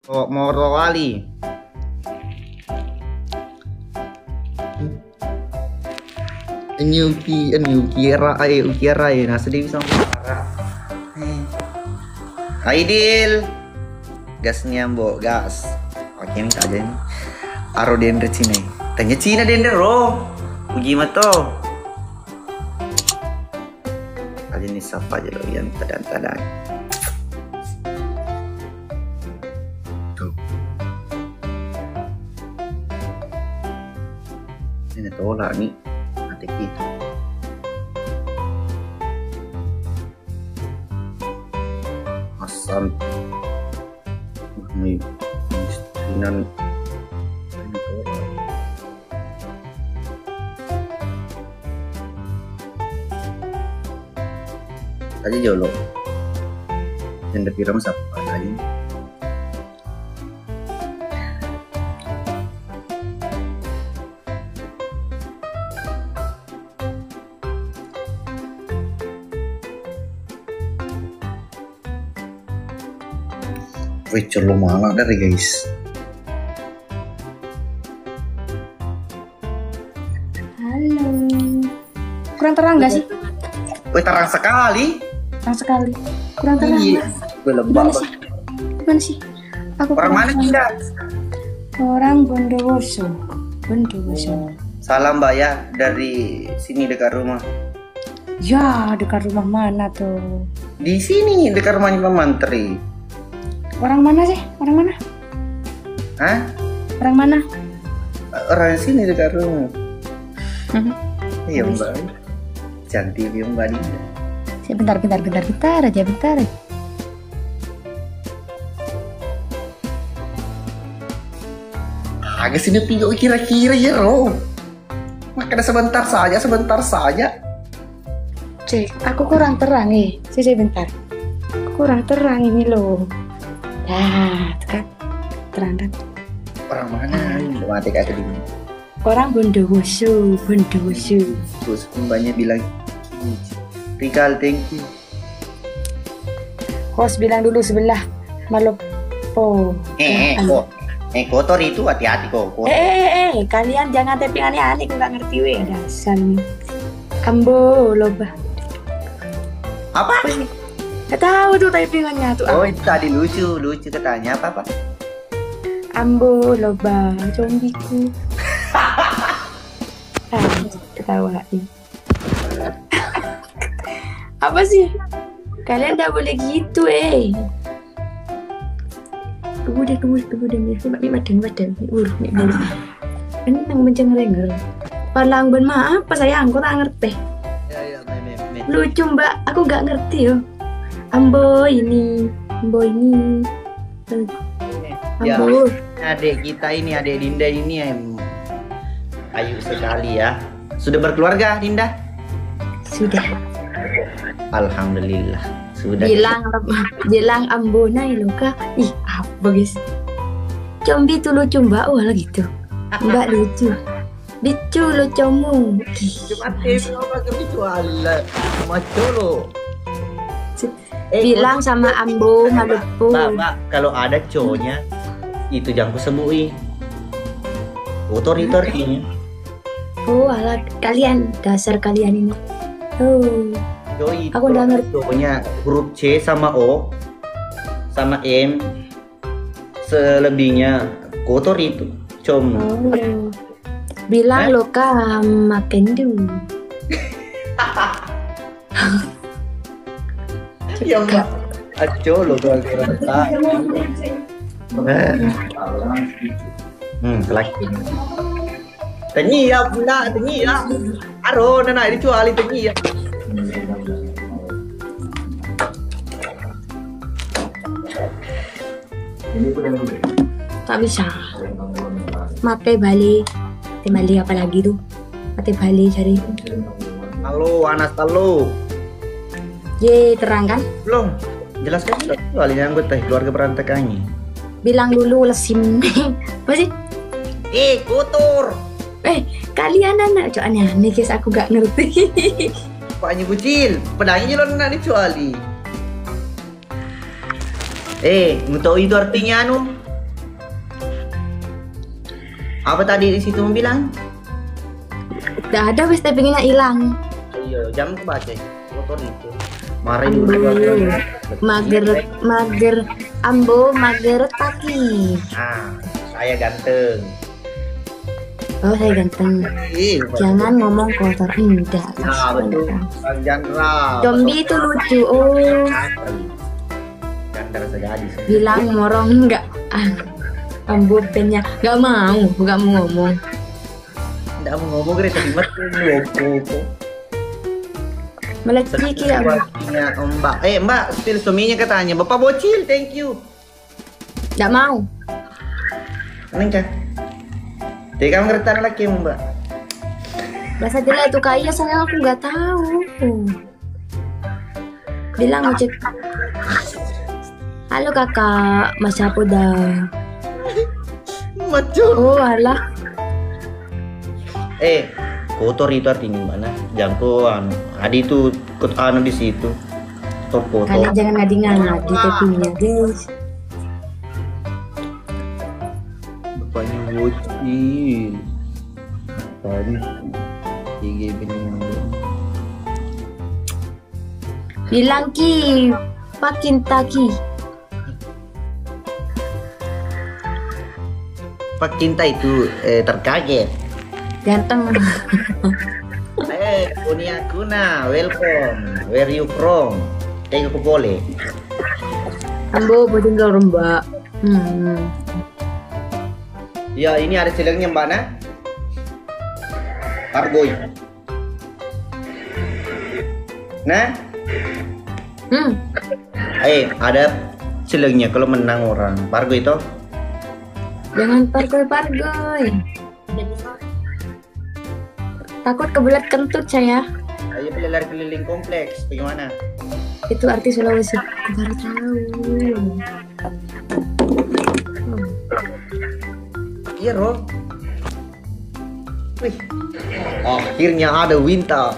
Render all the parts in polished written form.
Morowali. Ukira ya nasa di bisa para. Aidil. Gasnya mbok gas. Oke minta aja nih. Aro dender Cina. Tanya Cina dender ro. Uji mato. Kali ini siapa aja lo yang tadang-tadang. Tuh. Ini tolak nih. Nanti kita. Asal. Ini istrinan. Ini tolak. Tadi jolo. Yang depiram siapa tadi? Wih, colo malah dari guys. Halo. Kurang terang nggak sih? Wih, terang sekali. Terang sekali. Kurang terang. Iya. Gimana sih? Gimana sih? Aku Orang mana kita? Orang Bondowoso. Bondowoso. Salam Mbak ya dari sini dekat rumah. Ya, dekat rumah mana tuh? Di sini dekat rumahnya Pak Mantri. Orang mana sih? Orang mana? Hah? Orang mana? Orang sini dekat rumah. Iya Mbak. Cantik ya Mbak Dinda. Bentar aja. Agak sini tinggal kira-kira ya Ro. Makanya sebentar saja. Cek, aku kurang terang nih. Sih bentar. Aku kurang terang ini loh. Nah, kan terang kan. Orang mana? Mati kayak gini. Orang Bondowoso. Terus Mbaknya bilang Rikal, thank you. Host bilang dulu sebelah Malopo. Kotor itu hati-hati kok. Kalian jangan tapping aneh-aneh, aku nggak ngerti weh dasar nih. Ambo loba. Apa? Gak tahu tuh typingannya tuh. Oh, itu tadi lucu katanya apa Pak? Ambo loba combiku. Ketawain. Apa sih? Kalian gak boleh gitu Tunggu deh. Ini badan. Ini yang mencengerenger. Palang ben maaf apa sayang, aku tak ngerti. Ya, Lucu mbak, aku gak ngerti yo. Ambo ini. Ya, Ambo. adik kita ini, adik Dinda ini ayu sekali ya. Sudah berkeluarga Dinda? Sudah. Alhamdulillah. Sudah. Bilang Ambona iluka. Ih, apa guys? Combi tuh lucu mbak, wah gitu. Mbak lucu. Bicu lucumu. Bilang sama Ambo Maluku. Mbak, kalau ada cowoknya itu jangan kusebui. Kotor itu artinya. Oh, alah kalian dasar kalian ini. Oh. Doi, aku udah ngerti. Cowoknya huruf C sama O sama M, selebihnya kotor itu com. Oh. Bilang lo makan dulu. Ya Mbak, aco lo kalau kira-kira. Lagi. Tenyi ya pula, tenyi ya. Aro, nana dijual tenyi ya. Tak bisa. Mate balik apa lagi tuh? Mate balik cari. Halo, Anas halo. Ye, terang kan? Belum. Jelaskan dulu soalnya anggota keluarga berantakannya. Bilang dulu lesim. Apa sih? Kotor. Kalian anak cok aneh-aneh guys, aku gak ngerti. Paknya bucil, pedangnya jalan nak dicuali. Ngutau itu artinya anu? Apa tadi di situ mau bilang? Udah ada wis tapi pengennya hilang. Iya, jam ke baca. Motor itu. Mari Ambo, dulu. mager, ambo, mager taki. Ah, saya ganteng. Oh, saya ganteng. Jangan ngomong kotor. Enggak. Nah, betul. Bang Jandra. Zombie itu lucu. Oh, Jandra sejadi. bilang morong enggak. Ambo pennya enggak mau ngomong. Enggak mau ngomong kira tadi mas loko. Meleciki ya. Mbak. Mbak, spill suaminya katanya. Bapak bocil, thank you. Enggak mau. Neng kah? Jadi kamu ngerti lagi Mbak. Bahasa jelek itu kaya saya aku nggak tahu. Bilang ngecek. Halo kakak, Mas apa dah? Macu. Oh alah. Kotor itu artinya mana? Jangko Adi itu ikut di situ. Kotor. Kalian jangan ngadi-ngadi tepinya guys. Bapaknya bocil. Tadi tiga bening. Bilang ki, pakin taki. Pak cinta itu terkaget. Ganteng. Kunia Kuna, welcome. Where you from? Kayak aku boleh. Ambo tinggal mbak. Ya ini ada silangnya Mbak Na. Pargoy. Nah. Ada silangnya kalau menang orang. Pargoy itu. Jangan pargoy. Takut kebelet kentut saya. Ayo beli lari keliling kompleks. Bagaimana? Itu arti Sulawesi. Aku baru tahu. Iya Ro. Wih. Akhirnya ada Winta.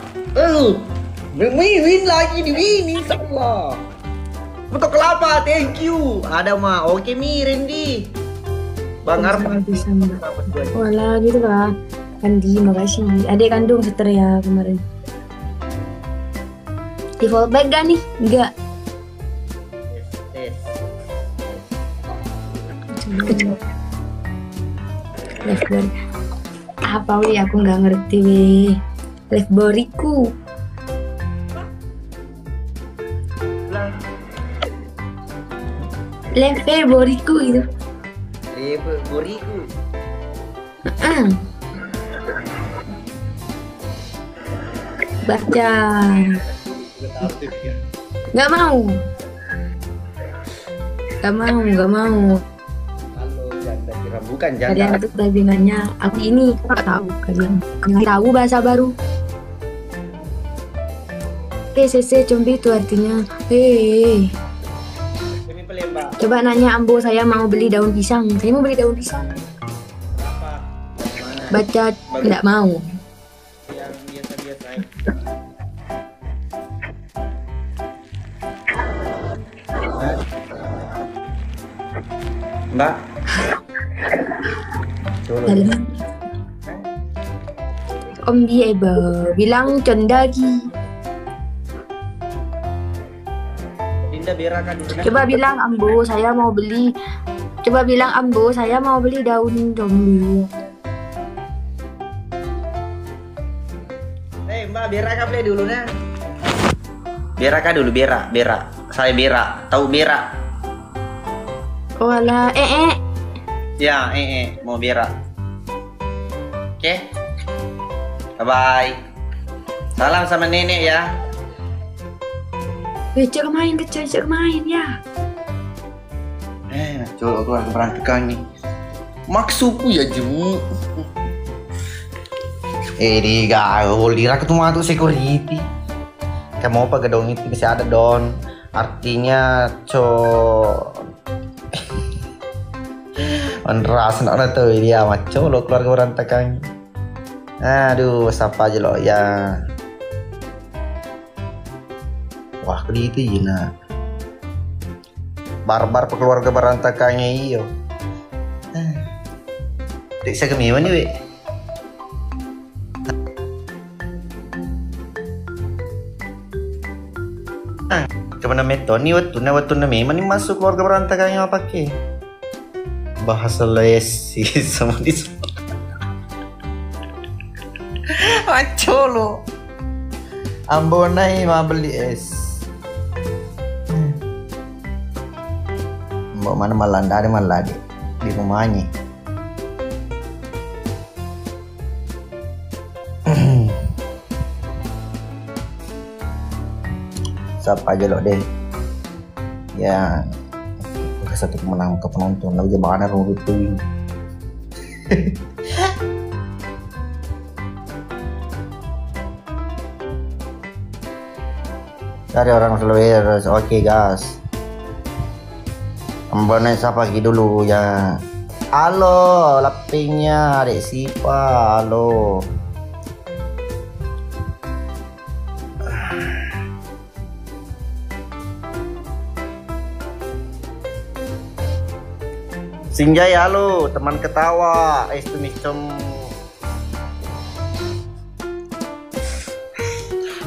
Win lagi di Win, insyaallah. Untuk kelapa, thank you. Ada mah. Oke Mi, Randy. Bang Arman bisa mbak. Walah gitu kak. Andi, makasih. Adik kandung seter ya kemarin. Di fallback gak nih? Enggak. Left body. Apa wih? Aku nggak ngerti wih. Left boriku. Left boriku itu. Boriku. Baca. Nggak mau. Halo, janda kira bukan janda. Kalian itu tabingannya. Aku ini nggak tahu kalian. Nggak tahu bahasa baru. TCC Combi itu artinya. Coba nanya Ambo, saya mau beli daun pisang. Saya mau beli daun pisang. Baca nggak mau. Yang biasa-biasa. Mbak. Om dia bilang cendagi. Dinda berakan di sana. Coba bilang Ambo, saya mau beli. Coba bilang Ambo, saya mau beli daun zombie. Mbak, beraka beli dulu nah. Beraka dulu, berak. Saya berak. Tahu berak? Oh alah, Ya, mau berak. Oke. Bye-bye. Salam sama nenek ya. Cek main ya. Coba keluar ke berantakan nih. Maksudku ya jemu. Di gaul dira ketemu tuh security. Kamu apa gedung itu bisa ada don. Artinya Menras nak tuh dia maco lo keluar ke berantakan. Aduh, siapa aja lo ya. Wah, itu ya. Barbar keluarga berantakannya iyo. Tik sa kami ni we. Kemana meton ni waktu na memang ni masuk keluarga berantakan yang pakai bahasa lesi sama di maco lo Ambonai mau beli es mau mana malah di rumahnya. Siapa aja lo deh ya satu kemenang ke penonton lalu jemaah rurut tuh. Dari orang followers. Oke guys, Ambonai siapa lagi dulu ya. Halo lapingnya adik Sipa, halo. Sinjay, halo teman ketawa. Itu miscom.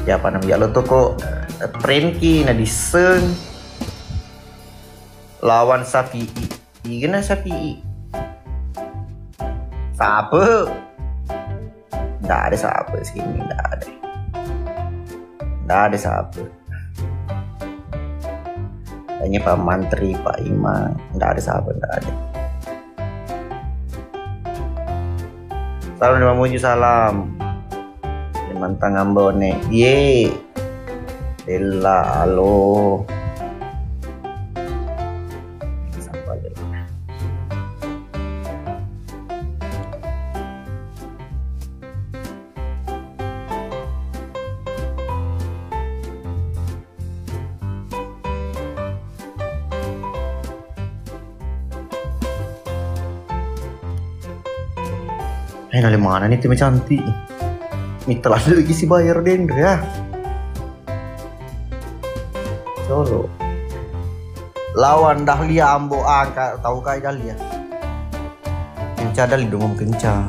Ya apa namanya lo tuh kok Prenki Nadisen lawan Sapi. Gimana Sapi? Siapa? Nggak ada siapa sini, nggak ada siapa. Hanya Pak Mantri, Pak Imam, nggak ada siapa, nggak ada. Salam dari Mamuju, salam. Mantang Ambone. Ye. Della, halo. Sampai aja. Dari mana nih tim cantik? Ini telah lagi si bayar Dendra ya. Solo. Lawan Dahlia Ambo angka tahu kai Dahlia. Kencang Dahlia dong kencang.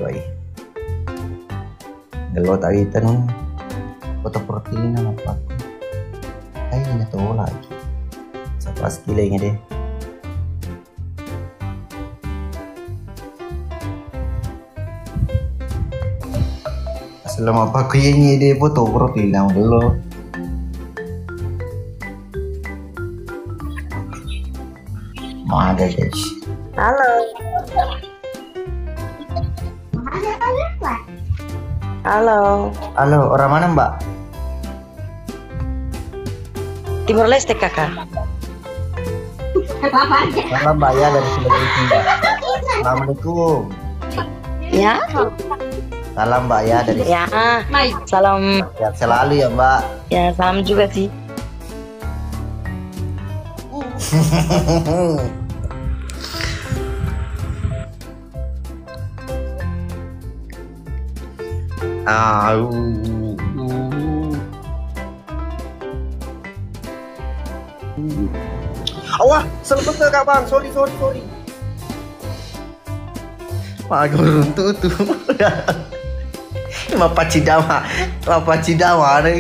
Baik. Kalau tadi tenun foto protein apa? Kayaknya tahu lagi. Pas kilenya deh. Selama pakaiannya deh foto profil yang dulu. Mau ada guys. Halo. Halo. Halo, orang mana Mbak? Timur Leste kakak. Salam Mbak ya dari Sulawesi. Assalamualaikum. Ya. Salam Mbak ya dari. Ya. Salam. Sehat selalu ya Mbak. Ya salam juga sih. Wah, selepas ke Kak Bang. Sorry. Pak Guruntu tuh. Bapak Cidawa ada.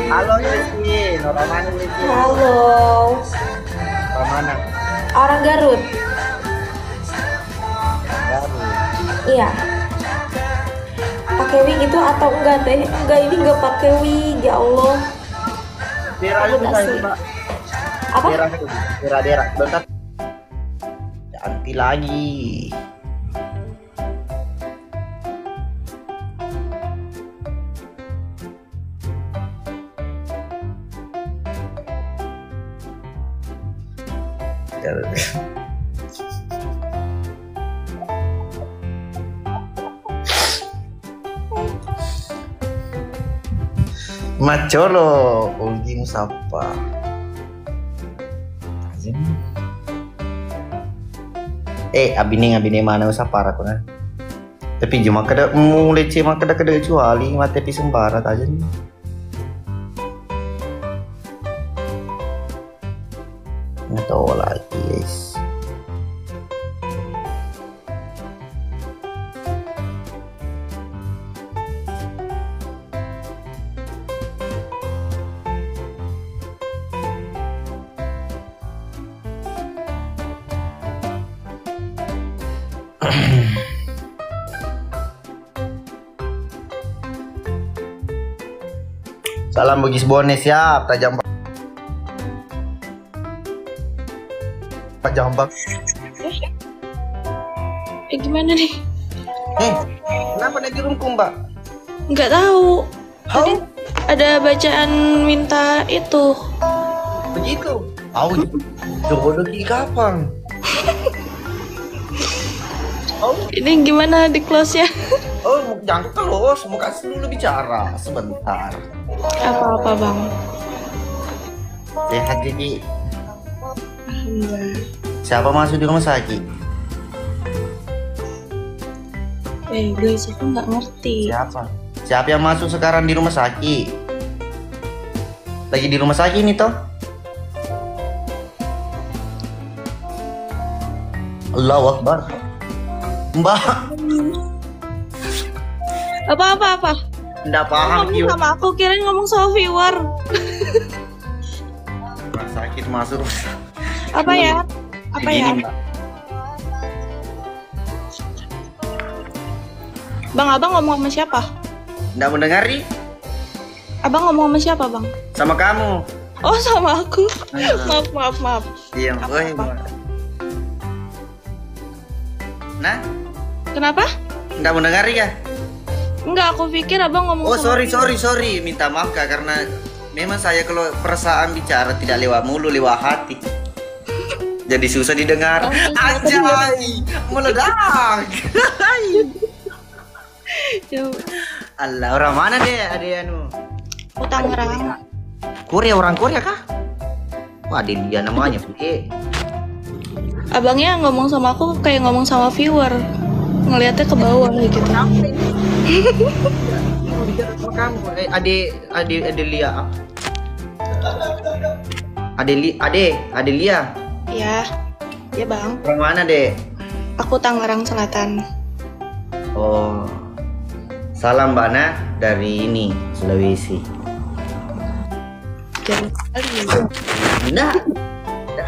Halo Yasmin, orang mana Yasmin? Halo. Orang mana? Orang Garut. Iya. Pakai wig itu atau enggak teh? Enggak, ini enggak pakai wig, ya Allah. Daerah itu Mbak. Apa? Daerah. Bentar. Ganti lagi. Macolo, Ulgi Musapa. Abine mana usah parah kuna. Tapi cuma kada mulai cuma kada kecuali mati pi sembarat aja nih. Nggak tahu lagi guys. Salam bagi Bone, siap tajam Pak Jambak. Gimana nih? Kenapa ada dirungkum, Mbak? Nggak tahu. How? Tadi ada bacaan minta itu. Begitu? Tahu. Coba lagi kapan? Ini gimana di close ya? Oh, jangan close, mau kasih dulu bicara sebentar. Apa-apa bang? Sehat jadi. Alhamdulillah. Siapa masuk di rumah sakit? Guys, aku nggak ngerti. Siapa? Siapa yang masuk sekarang di rumah sakit? Lagi di rumah sakit ini toh? Allahu Akbar. Mbak, Apa? nggak paham Ngomong sama aku, kirain ngomong sama viewer. rumah sakit masuk. Apa ya? Apa ya? Begini, Mbak. Bang, abang ngomong sama siapa? Nggak mendengari? Abang ngomong sama siapa bang? Sama kamu. Oh sama aku. Maaf. Iya, Apa? woi, Mbak. Nah, Kenapa? nggak mendengari ya? Enggak, aku pikir abang ngomong Oh, sama sorry. Minta maaf Kak, karena memang saya kalau perasaan bicara tidak lewat mulu, lewat hati. Jadi susah didengar. Anjay, meledak. Ya, Allah, orang mana deh? Ada anu. aku Tangerang. Korea, orang Korea kah? Wah, dia namanya Putih. Abangnya ngomong sama aku kayak ngomong sama viewer. Ngeliatnya ke bawah gitu. Mau bicara sama kamu. Ade Lia. Ade Lia. Ya bang. Orang mana deh? Aku Tangerang Selatan. Oh, salam Mbak Ana dari ini Sulawesi. Jangan kali. Nah,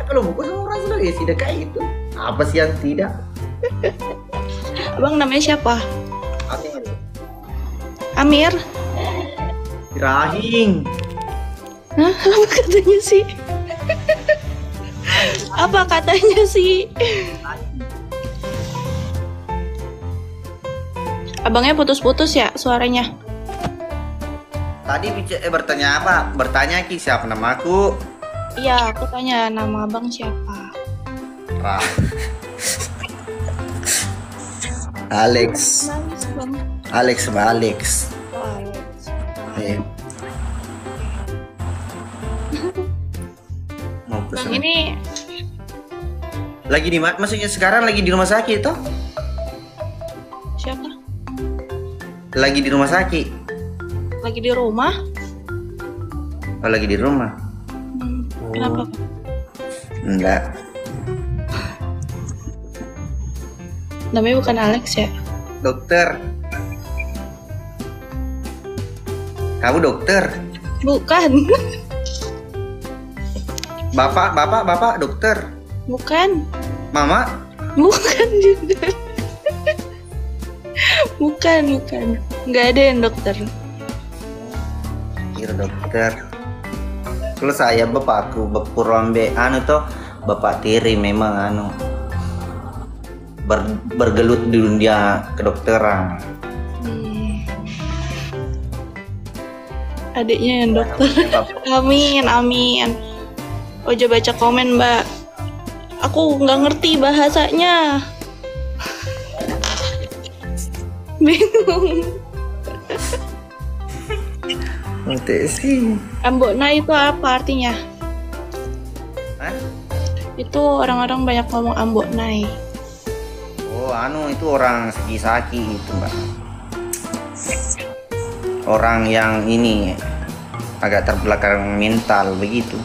kalau buku sama orang Sulawesi udah kayak itu. Apa sih yang tidak? Abang namanya siapa? Amir. Amir. Rahing. Hah? Apa katanya sih? Apa katanya sih? Abangnya putus-putus ya suaranya? Tadi bertanya apa? Bertanya Ki siapa namaku? Iya, aku tanya nama abang siapa? Rah. Alex. Nangis bang. Alex sama Alex. Oh, Alex. Eh. Mau Bang pesan. ini Lagi di mana? Maksudnya sekarang lagi di rumah sakit toh? siapa? Lagi di rumah sakit. Lagi di rumah? Oh, lagi di rumah. Kenapa? Enggak. Namanya bukan Alex ya? Dokter. Kamu dokter? Bukan. Bapak dokter. Bukan. Mama? Bukan juga. Bukan. Nggak ada yang dokter. Kira dokter. Kalau saya bapakku Purambe anu toh bapak tiri memang anu bergelut di dunia kedokteran. Adiknya yang dokter. Amin. Ojo baca komen mbak. Aku nggak ngerti bahasanya. Bingung. Nanti sih. Ambokna itu apa artinya? Hah? Itu orang-orang banyak ngomong Amboknai. Oh, itu orang Saki itu mbak. Orang yang ini agak terbelakang mental begitu.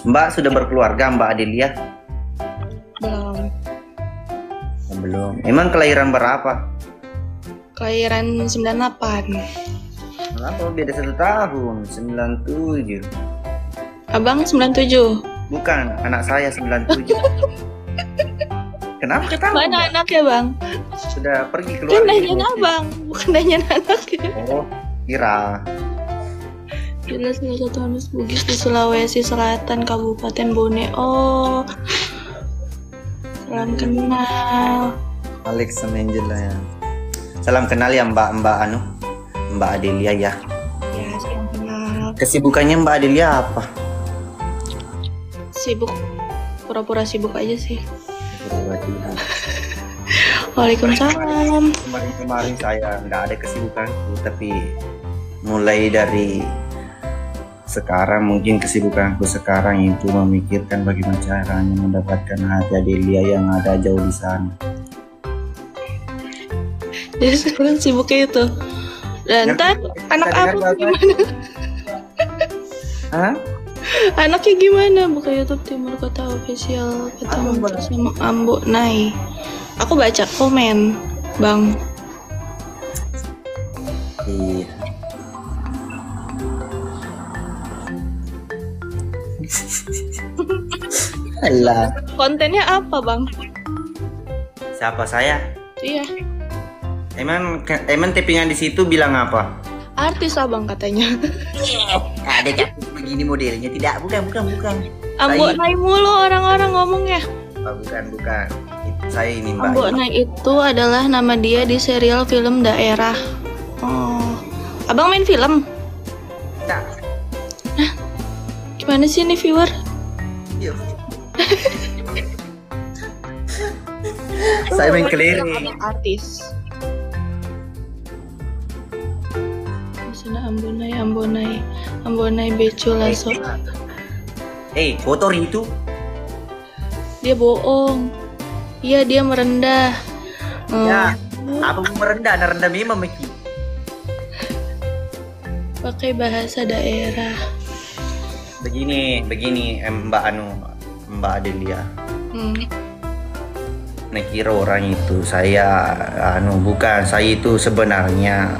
Mbak sudah berkeluarga Mbak Adelia? Belum. Belum. Emang kelahiran berapa? Kelahiran 98. Kenapa beda 1 tahun? 97. Abang 97. Bukan, anak saya 97. Kenapa ketawa? Mana anaknya bang? Sudah pergi keluar. Kan nanyain abang, bukan nanyain anaknya. Oh, kira. Jelas salah satu Anas Bugis di Sulawesi Selatan, Kabupaten Bone. Oh, salam kenal. Alex sama Angela ya. Salam kenal ya Mbak Adelia ya. Ya, salam kenal. Kesibukannya Mbak Adelia apa? Sibuk, pura-pura sibuk aja sih. Waalaikumsalam. Kemarin saya nggak ada kesibukan, tapi mulai dari sekarang mungkin kesibukanku sekarang itu memikirkan bagaimana caranya mendapatkan hati Adelia yang ada jauh di sana. Jadi sekarang sibuknya itu. Dan ntar anak aku gimana? Hah? Anaknya gimana? Buka YouTube Timur Kota Official ketemu sama Ambo Nai. Aku baca komen, Bang. Iya. Alah. Kontennya apa, Bang? Siapa saya? Iya, Emang tippingan di situ bilang apa? artis Abang katanya. Ada cantik begini modelnya tidak? Bukan. Ambo Nai mulu orang-orang ngomongnya. Oh, bukan. Saya ini Mbak. Ambo Nai itu adalah nama dia di serial film daerah. Oh, Abang main film? Tidak. Gimana sih nih viewer? Iya. Saya main kelereng. Artis. Di sana Ambonai Becu Lasso. Kotor itu. Dia bohong. Iya, dia merendah. Ya, apa mau merendah? Rendah memang Meki. Pakai bahasa daerah. Begini Mbak Adelia. Kira orang itu saya bukan, saya itu sebenarnya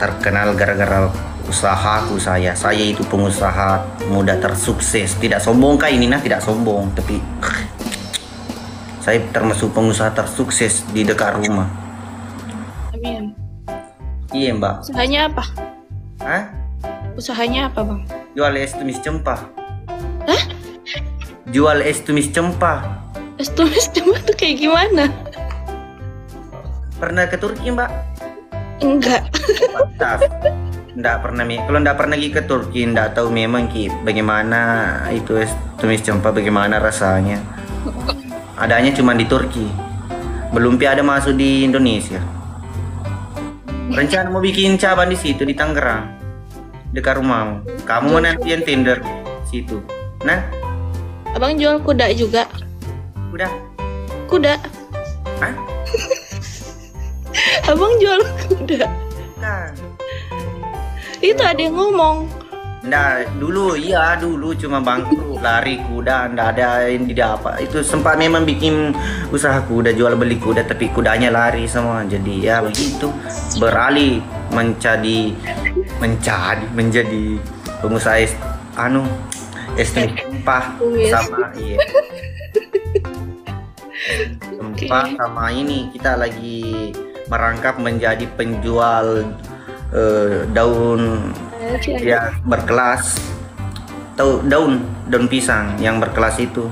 terkenal gara-gara usahaku. Saya itu pengusaha muda tersukses. Tidak sombong kah ini tidak sombong, tapi saya termasuk pengusaha tersukses di dekat rumah. Amin. Iya Mbak. Usahanya apa? Hah? Usahanya apa, Bang? Jual es tumis cempah. Hah? Jual es tumis cempah. Es tumis cuma tuh kayak gimana? Pernah ke Turki Mbak? Enggak. Nggak pernah. Kalau nggak pernah pergi ke Turki, nggak tahu memang bagaimana itu es tumis cempah, bagaimana rasanya. Adanya cuma di Turki, belum ada masuk di Indonesia. Rencana mau bikin cabang di situ di Tangerang, dekat rumahmu. Kamu mau nanti yang tender situ. Nah, Abang jual kuda juga? udah. Kuda? Hah? Abang jual kuda? Nah. Itu ada yang ngomong. Nah, dulu cuma bangkrut, lari kuda, nggak ada yang didapat. Itu sempat memang bikin usaha kuda, jual beli kuda, tapi kudanya lari semua. Jadi ya begitu, beralih menjadi pengusaha es tumpah sama tumpah sama ini. Kita lagi merangkap menjadi penjual daun ya berkelas. Tahu daun pisang yang berkelas itu.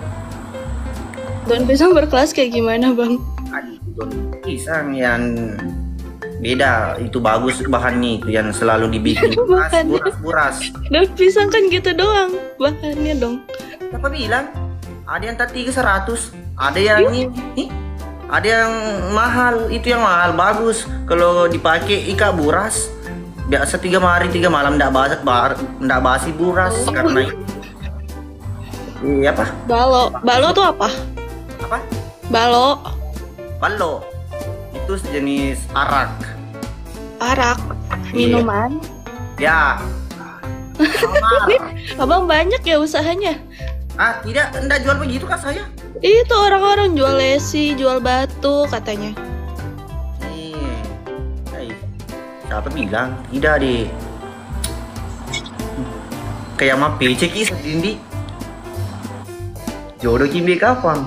Daun pisang berkelas kayak gimana, Bang? Daun pisang yang beda, itu bagus bahannya, itu yang selalu dibikin buras. Daun pisang kan gitu doang bahannya dong. Siapa bilang? Ada yang tadi 100, ada yang ini, ada yang mahal. Itu yang mahal bagus. Kalau dipakai ikat buras, biasa 3 hari 3 malam ndak basi buras. Karena itu Apa? Balo tuh apa? Apa? Balo. Balo. Itu sejenis arak. Arak. Iya. Minuman. Ya. Samar. Abang banyak ya usahanya. Tidak, enggak jual begitu kak saya. Itu orang-orang jual lesi, jual batu katanya. Siapa bilang? Tidak deh. Kayak mah PC kisah Dindi. Jodoh kimbe kapan?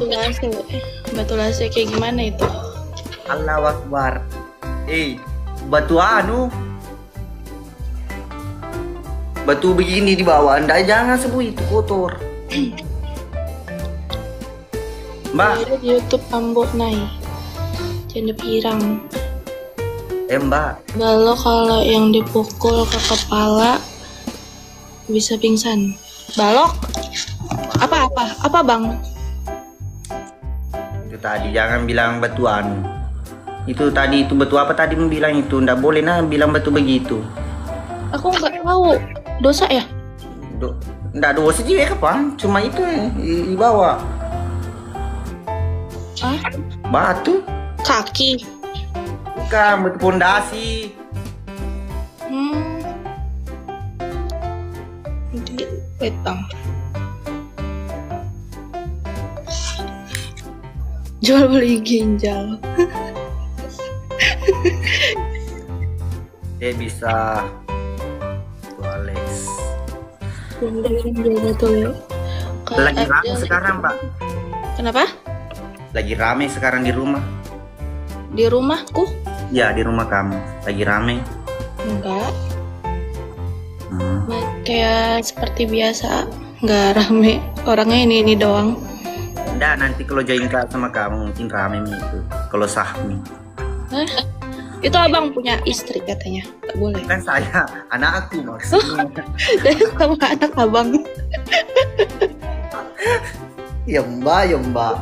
Batu lase kayak gimana itu? Allahu Akbar. Batu anu. Batu begini di bawah. Anda jangan sebut itu kotor. Mbak. Ada di YouTube Ambo Nai. Janda pirang. Mbak. Balo kalau yang dipukul ke kepala bisa pingsan. Balok? Apa bang? Itu tadi jangan bilang batuan. Itu tadi itu batu apa tadi bilang itu? Nggak boleh bilang batu begitu. Aku nggak tahu. Dosa ya? Nggak dosa sih kapan? Cuma itu di bawah. Hah? Batu? Kaki? Bukan, batu pondasi. Petang. Jual beli ginjal. Dia bisa Alex. Lagi rame sekarang Pak. Kenapa? Lagi rame sekarang di rumah. Di rumahku? Ya di rumah kamu. Lagi rame. Enggak. Kayak seperti biasa. Enggak rame. Orangnya ini doang. Enggak, nanti kalau join sama kamu mungkin rame itu. Kalau Sahmi. Itu abang punya istri katanya. Gak boleh. Kan saya, anak aku maksudnya. Saya sama anak abang. Ya mbak.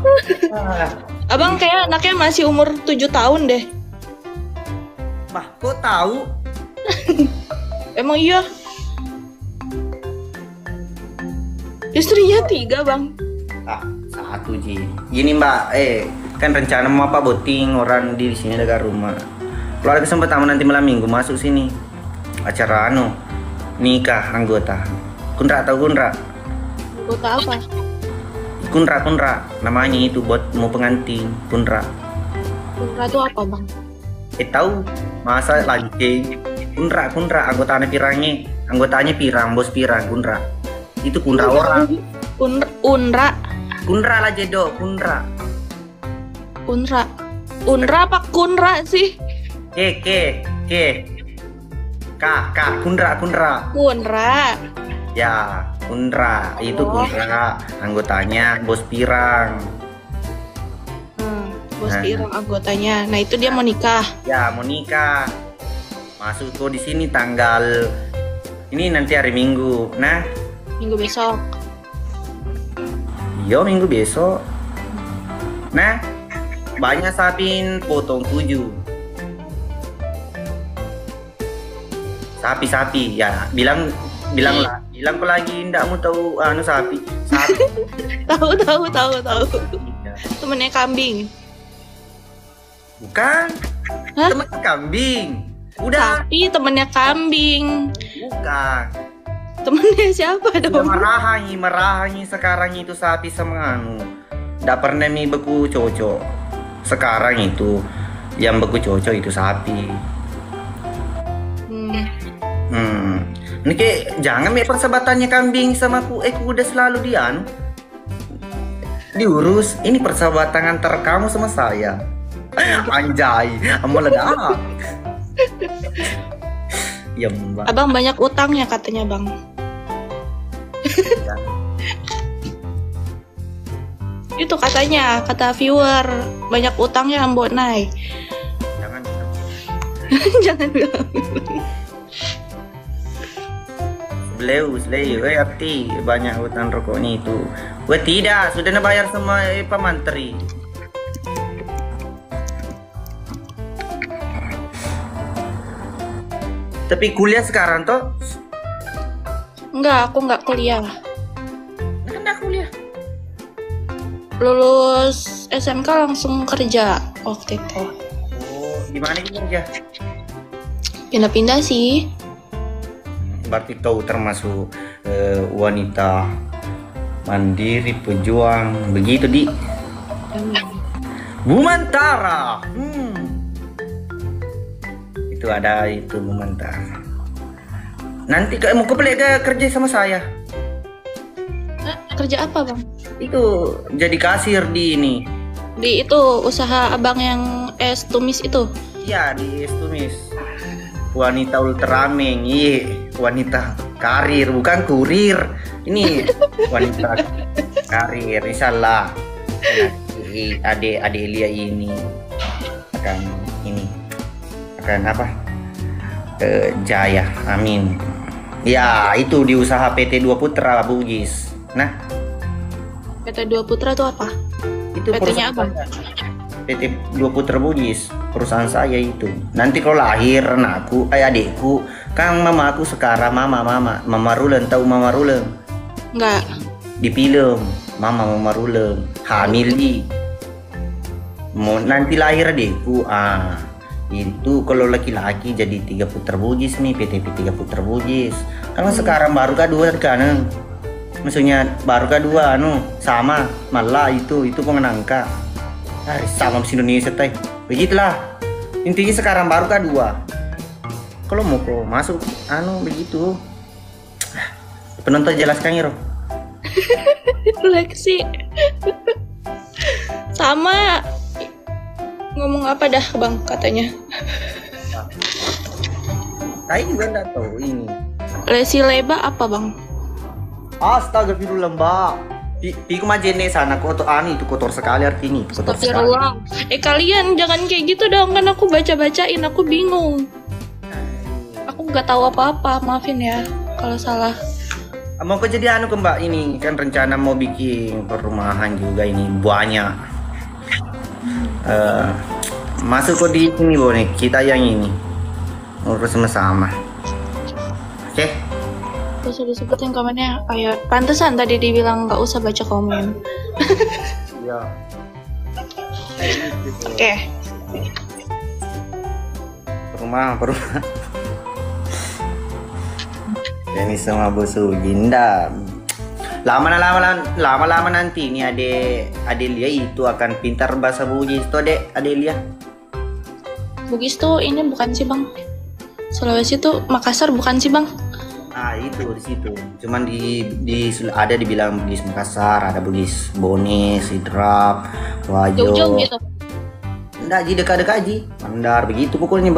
Abang kayak anaknya masih umur 7 tahun deh. Mah, kok tahu? Emang iya? Istrinya 3 bang. 1 Ji. Gini mbak, kan rencana mau apa boting orang di sini dekat rumah. Kalau ada kesempatan nanti malam minggu masuk sini acara nikah anggota. Kunra tahu kunra? Anggota apa? Kunra namanya itu buat mau pengantin kunra. Kunra itu apa bang? Tahu masa lancing kunra anggotanya pirang bos pirang kunra. Itu kunra orang. Kunra lah jedo kunra. Unra apa kunra sih? K kunra. Ya, kunra itu kunra anggotanya bos pirang. Bos pirang anggotanya. Nah, itu dia mau nikah. Ya, mau nikah. Masuk kok di sini tanggal ini nanti hari Minggu. Nah, minggu besok. Iya, minggu besok. Nah, banyak sapin potong 7. Sapi ya bilang kok lagi ndak mau tahu sapi tahu temennya kambing bukan. Hah? Temennya kambing udah tapi temennya kambing bukan temennya siapa dong? Merahangi sekarang itu sapi sama ndak pernah beku cocok. Sekarang itu yang beku cocok itu sapi. Ini kayak jangan persahabatannya kambing sama kuda selalu diurus. Ini persahabatan antar kamu sama saya. Anjay, meledak. Ya mbak. Abang banyak utangnya katanya bang. Itu katanya, kata viewer banyak utangnya Mbok Nai. Jangan bilang. Seleu, arti banyak hutang rokoknya itu. Tidak, sudah bayar sama Pak Mantri. Tapi kuliah sekarang toh? Enggak, aku enggak kuliah. Enggak kuliah. lulus SMK langsung kerja waktu itu. Oh, di mana kerja? Pindah-pindah sih. Berarti kau termasuk wanita mandiri, pejuang, begitu di Bumantara. Itu ada itu Bumantara. Nanti kamu kepelek kerja sama saya. Kerja apa bang? Itu jadi kasir di ini. Di itu usaha abang yang es tumis itu. Iya di Estumis. Wanita Ultraman, iya wanita karir bukan kurir. Ini wanita karir, insyaallah. Adik Elia ini akan apa? Jaya, amin. Ya itu di usaha PT Dua Putra Bugis. Nah, PT Dua Putra itu apa? Itu PT-nya apa? PT Dua Putra Bugis, perusahaan saya itu. Nanti kalau lahir anakku, adikku, kan mama aku sekarang mama Rulen, tahu mama Rulen? Enggak. Di film mama Rulen hamil di. Mau nanti lahir adikku, itu kalau laki-laki jadi 3 Putra Bugis nih, PT 3 Putra Bugis. Karena sekarang baru kedua kan, maksudnya baru kedua sama malah itu pengenangka. Sama di Indonesia teh. Begitulah. Intinya sekarang baru kedua. Kalau mau masuk begitu. Penonton jelaskan ya, Ro. Leksi. Sama ngomong apa dah bang katanya. Saya juga enggak tahu ini. Lesi leba apa bang? Astagfirullah mbak. Piku majene sana kotor itu kotor sekali artinya. Kotor sekali. Kalian jangan kayak gitu dong, kan aku bacain aku bingung. Aku nggak tahu apa-apa, maafin ya kalau salah. Mau kok jadi ke mbak ini kan rencana mau bikin perumahan juga ini banyak. Masuk kok di sini bonek kita yang ini urus sama-sama. Oke. Terus udah sebutin komennya, ayo pantesan tadi dibilang nggak usah baca komen. Iya. Oke. Perumahan. Ini sama bosu Ginda. Lama-lama nanti ini Adelia itu akan pintar bahasa Bugis tuh Adelia. Bugis tuh ini bukan sih bang? Sulawesi tuh Makassar bukan sih bang? Itu di situ. Cuman ada dibilang Bugis Makassar, ada Bugis Bone, Sidrap, Wajo. Jauh-jauh gitu. Enggak, dekat-dekat aja. Mandar begitu pokoknya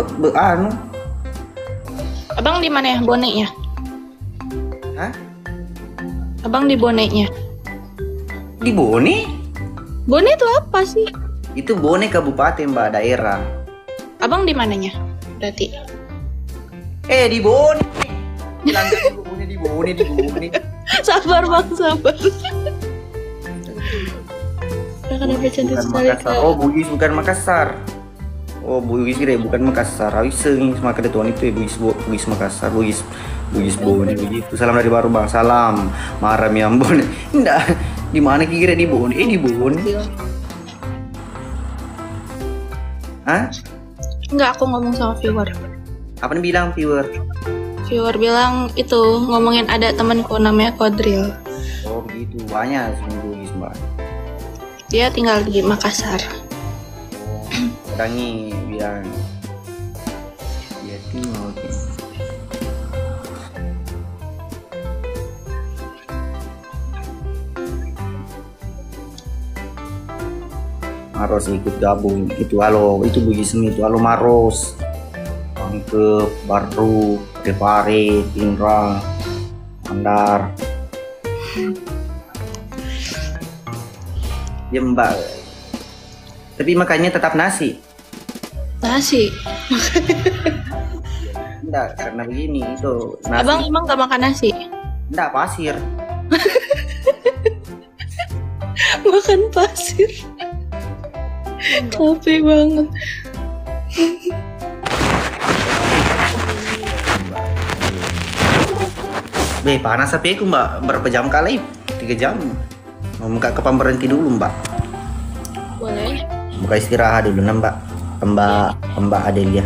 Abang di mana ya boneknya? Hah? Abang di boneknya. Di Bone? Bone itu apa sih? Itu Bone kabupaten mbak, daerah. Abang di mananya? Berarti. Di Bone. Bilang di Bone. Sabar bang, sabar. Udah kan ada cantik sekali. Oh, Bugis bukan Makassar. Oh, Bugis kira bukan Makassar. Sengih sama kedetuan itu Bugis Makassar, Bugis Bone begitu. Salam dari baru bang, salam. Maram yang Bone. Enggak. Di mana kira di Bone? Di Bone. Hah? Enggak, aku ngomong sama viewer. Apa nih bilang viewer? Viewer bilang itu ngomongin ada temanku namanya Kodril. Oh begitu, banyak Bugis mbak. Dia tinggal di Makassar. Udangi bilang dia tinggal. Maros ikut gabung itu itu Bugis itu Maros. Ke Baru, Depare, Pinrang, Mandar. Ya mbak. Tapi makannya tetap nasi. Nasi? Enggak, karena begini itu nasi. Abang emang gak makan nasi? Enggak, pasir. Makan pasir. Capek banget. Panas tapi aku mbak, berapa jam kali? 3 jam. Mau kapan berhenti dulu mbak? Buka istirahat dulu Mbak Adelia.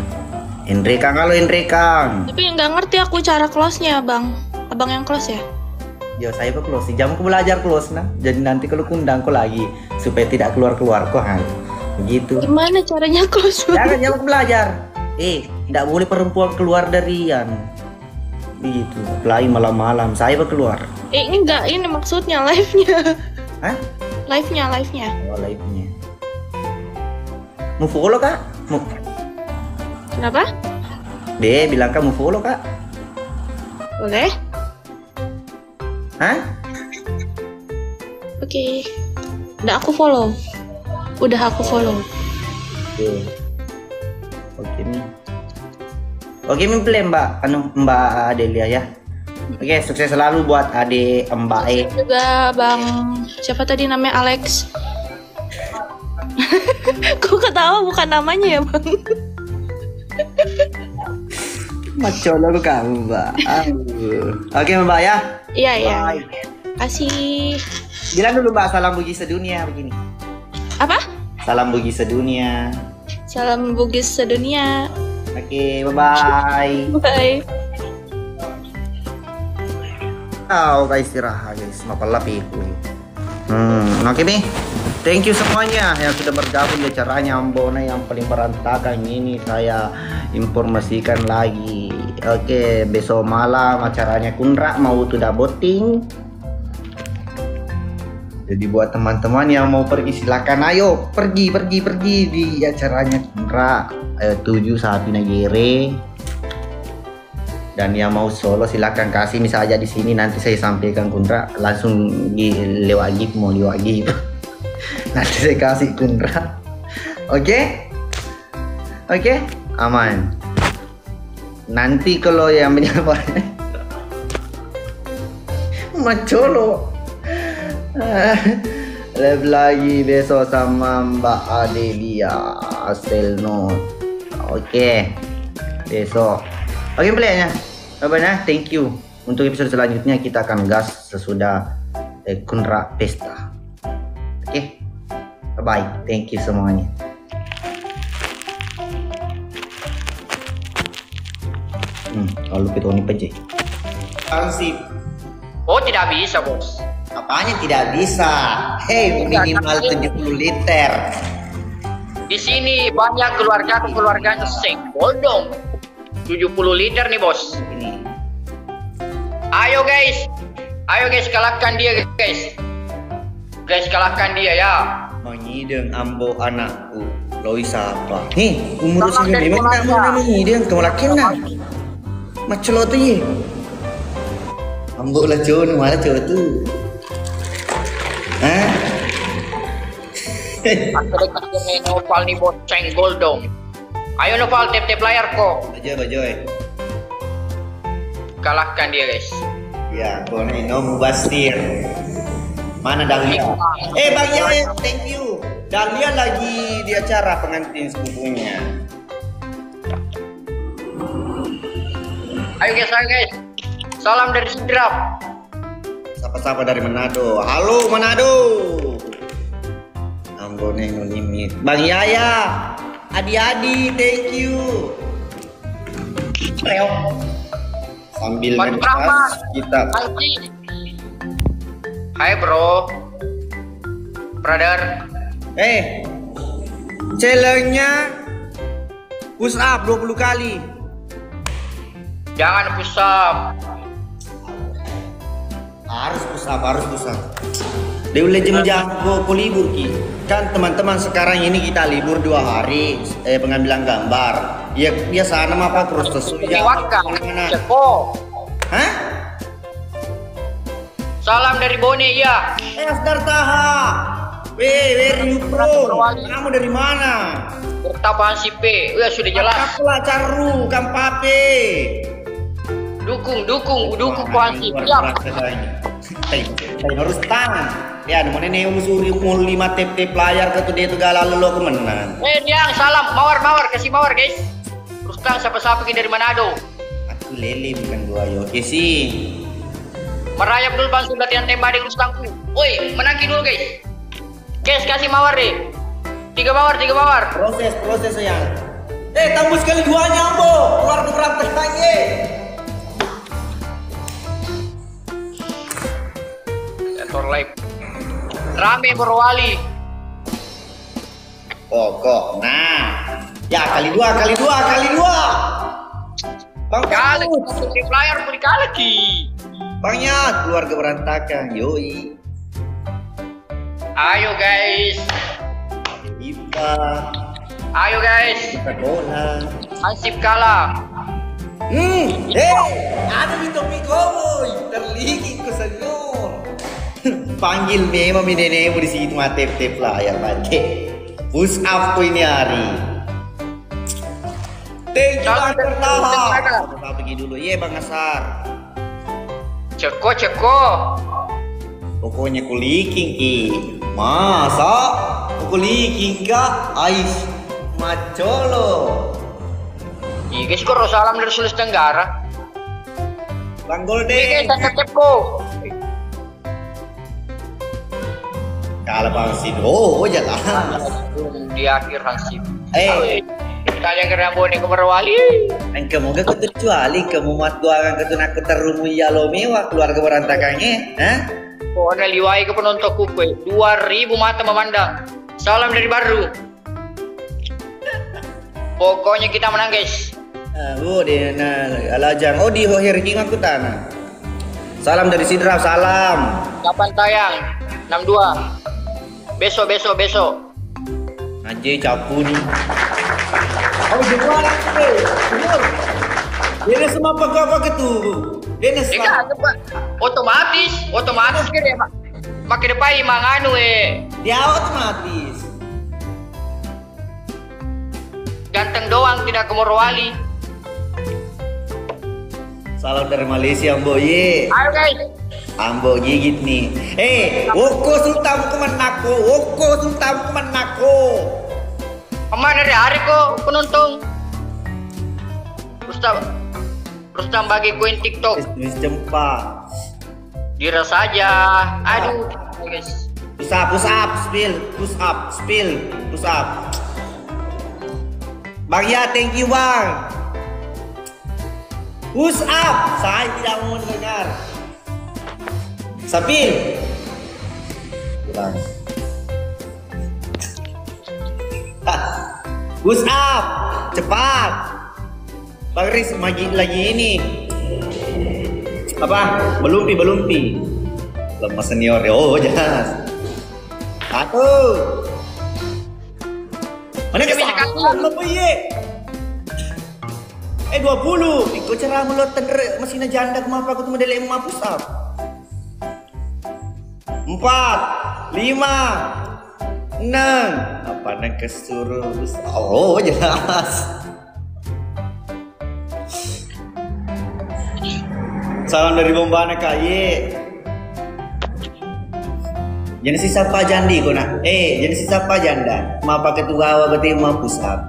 Indri Kang, halo Indri Kang. Tapi nggak ngerti aku cara close-nya, Bang. Abang yang close ya? Yo, saya pe close. Jam aku belajar close nah. Jadi nanti kalau kundang aku lagi supaya tidak keluar-keluar kok han. Begitu. Gimana caranya close? Jangan jam aku belajar. Tidak boleh perempuan keluar dari begitu. Apalagi malam-malam. Saya pe keluar. Enggak, ini maksudnya live-nya. Hah? Live-nya. Oh, live-nya. Mau follow Kak? Kenapa? Bilang kamu follow Kak. Boleh? Hah? Oke. Udah aku follow. Oke nih. Oke play Mbak Adelia ya. Oke, sukses selalu buat adik Mbak E. Juga Bang, siapa tadi namanya Alex? Kok ketawa bukan namanya ya Bang? Macam lu kamu Mbak. Oke Mbak ya. Iya. Kasih. Bilang dulu Mbak salam Bugis sedunia begini. Apa? Salam Bugis sedunia. Salam Bugis sedunia. Oke, bye-bye. Bye. Guys, istirahat guys. Mapalap iku. Oke nih. Thank you semuanya yang sudah bergabung di acaranya Ambona yang paling berantakan ini saya informasikan lagi. Oke, besok malam acaranya Kunra mau tuh voting. Jadi buat teman-teman yang mau pergi silakan ayo pergi di acaranya Kunra 7 Sapi Nagere. Dan yang mau solo silakan kasih misalnya di sini nanti saya sampaikan Kunra langsung lewat gitu. Nanti saya kasih Kunra. Oke, aman. Nanti kalau yang menyamanya macolo live lagi besok sama Mbak Adelia Astelno. Oke, besok. Oke playnya. Bye-bye. Thank you. Untuk episode selanjutnya kita akan gas sesudah Kunra Pesta. Oke. Bye. Thank you semuanya. Lalu kita ini pejek. Ansip. Oh, tidak bisa, Bos. Apanya tidak bisa? Hei, minimal 70 liter. Di sini banyak keluarganya senggol dong. 70 liter nih, Bos. Ini. Ayo, guys, kalahkan dia, guys. Kalahkan dia ya. Mengideng ambo anakku. Loisa apa? Nih, umur Sama segini kayak mana Loisa. mengideng kamu lakin nah. Macam lo tuh ye. Ambo lah cowok mana cowok tuh? Hah? Akhirnya nih Noval nih, Bos, senggol dong. Ayo Noval, tap layar kok. Bajoy. Kalahkan dia, guys. Ya, boleh no mubasir. Mana Dahlia? Bang Yaya, thank you. Dahlia lagi di acara pengantin sepupunya. Ayo guys. Salam dari Sidrap. Sapa-sapa dari Manado. Halo Manado. Ambone no limit. Bang Yaya, Adi, thank you. Sambil Bang ngebahas, Rahmat. kita Anji. Hai bro. Brother. challenge-nya push up 20 kali. Jangan push up. Harus push up. Dia boleh jam ko libur ki. Kan teman-teman sekarang ini kita libur 2 hari pengambilan gambar. Ya biasa nama apa proses Wakka. Ceko. Hah? Salam dari Bone ya. Afdar Taha. Where you from? Kamu dari mana? Bertapaan si P. Ya sudah jelas. Aku lah Caru, Kampape. Dukung Puan si. Siap. Saya harus tangan. Ya, namanya nih musuri mau 5 tip layar ke tuh dia tuh galal lo kemenan. Yang salam mawar kasih mawar guys. Teruskan siapa-siapa dari Manado. Aku lele bukan gua yo. Oke sih. Merayap dulu bang latihan tembak di Rustangku. Woi, menangki dulu guys. Guys kasih mawar deh. Tiga mawar. Proses sayang. Tembus kali duanya Ambo. Keluar ke berantakannya. Sektor live. Rame Morowali. Kok. Nah. Ya kali dua. Bang Kalah Put. di player pun kalah ki. Bangnya keluarga berantakan. Yoi. Ayo guys. Ipa. Ayo guys. Kita bola. Hansip kalah. Ada di topi boy. Terliki ko senyor. Panggil memang nenek di situ mah tep layar pakai. Push up ko ini hari. Thank you Bang Tertahan. Kita pergi dulu. Iya Bang Asar. Ceko. Pokoknya kuliking ki. Masa? Kuliking ka? Ais macolo. Iya guys, kok salam dari Sulawesi Tenggara. Bang Golden. Iya guys, ceko. Kalau Bang Sido, jalan. Di akhir Hansip. Kalian kena bonek ke Morowali. Kamu gak kecuali kamu mat doang ketuna keterumu ya lo mewah keluarga berantakannya, hah? Pokoknya liwai ke penontonku kue 2000 mata memandang. Salam dari baru. Pokoknya kita menang guys. Alajang. Di hohir king aku tanah. Salam dari Sidra, salam. Kapan tayang? 62. Besok. Anjay capu nih. Jual. Dia semua apa gitu. Dia otomatis ke dia makin depan manganu Dia otomatis. ganteng doang tidak ke Morowali. Salam dari Malaysia Ambo ye. Ayo guys. Ambo gigit nih. Woko sultan kemenako. Kemana dari hari kok penonton? Rustam bagi koin TikTok. Wis cempa. Dira saja. Aduh, guys. Push up. Bang ya, thank you Bang. Push up. Saya tidak mau dengar. Sapil. Kurang. Push up. Cepat. Bang Riz lagi ini. Apa? Belumpi. Lemas senior ya. Jelas. Satu. Mana kesalahan apa ye? 20. Ikut cara melot mesin janda kenapa aku tuh model emak push up. 4, 5, 6. Apa nang kesuruh? Jelas. Salam dari Bombana Kaye. Jangan siapa jandi kau nak. Jangan siapa janda. Ma pakai tugawa berarti ma pusat.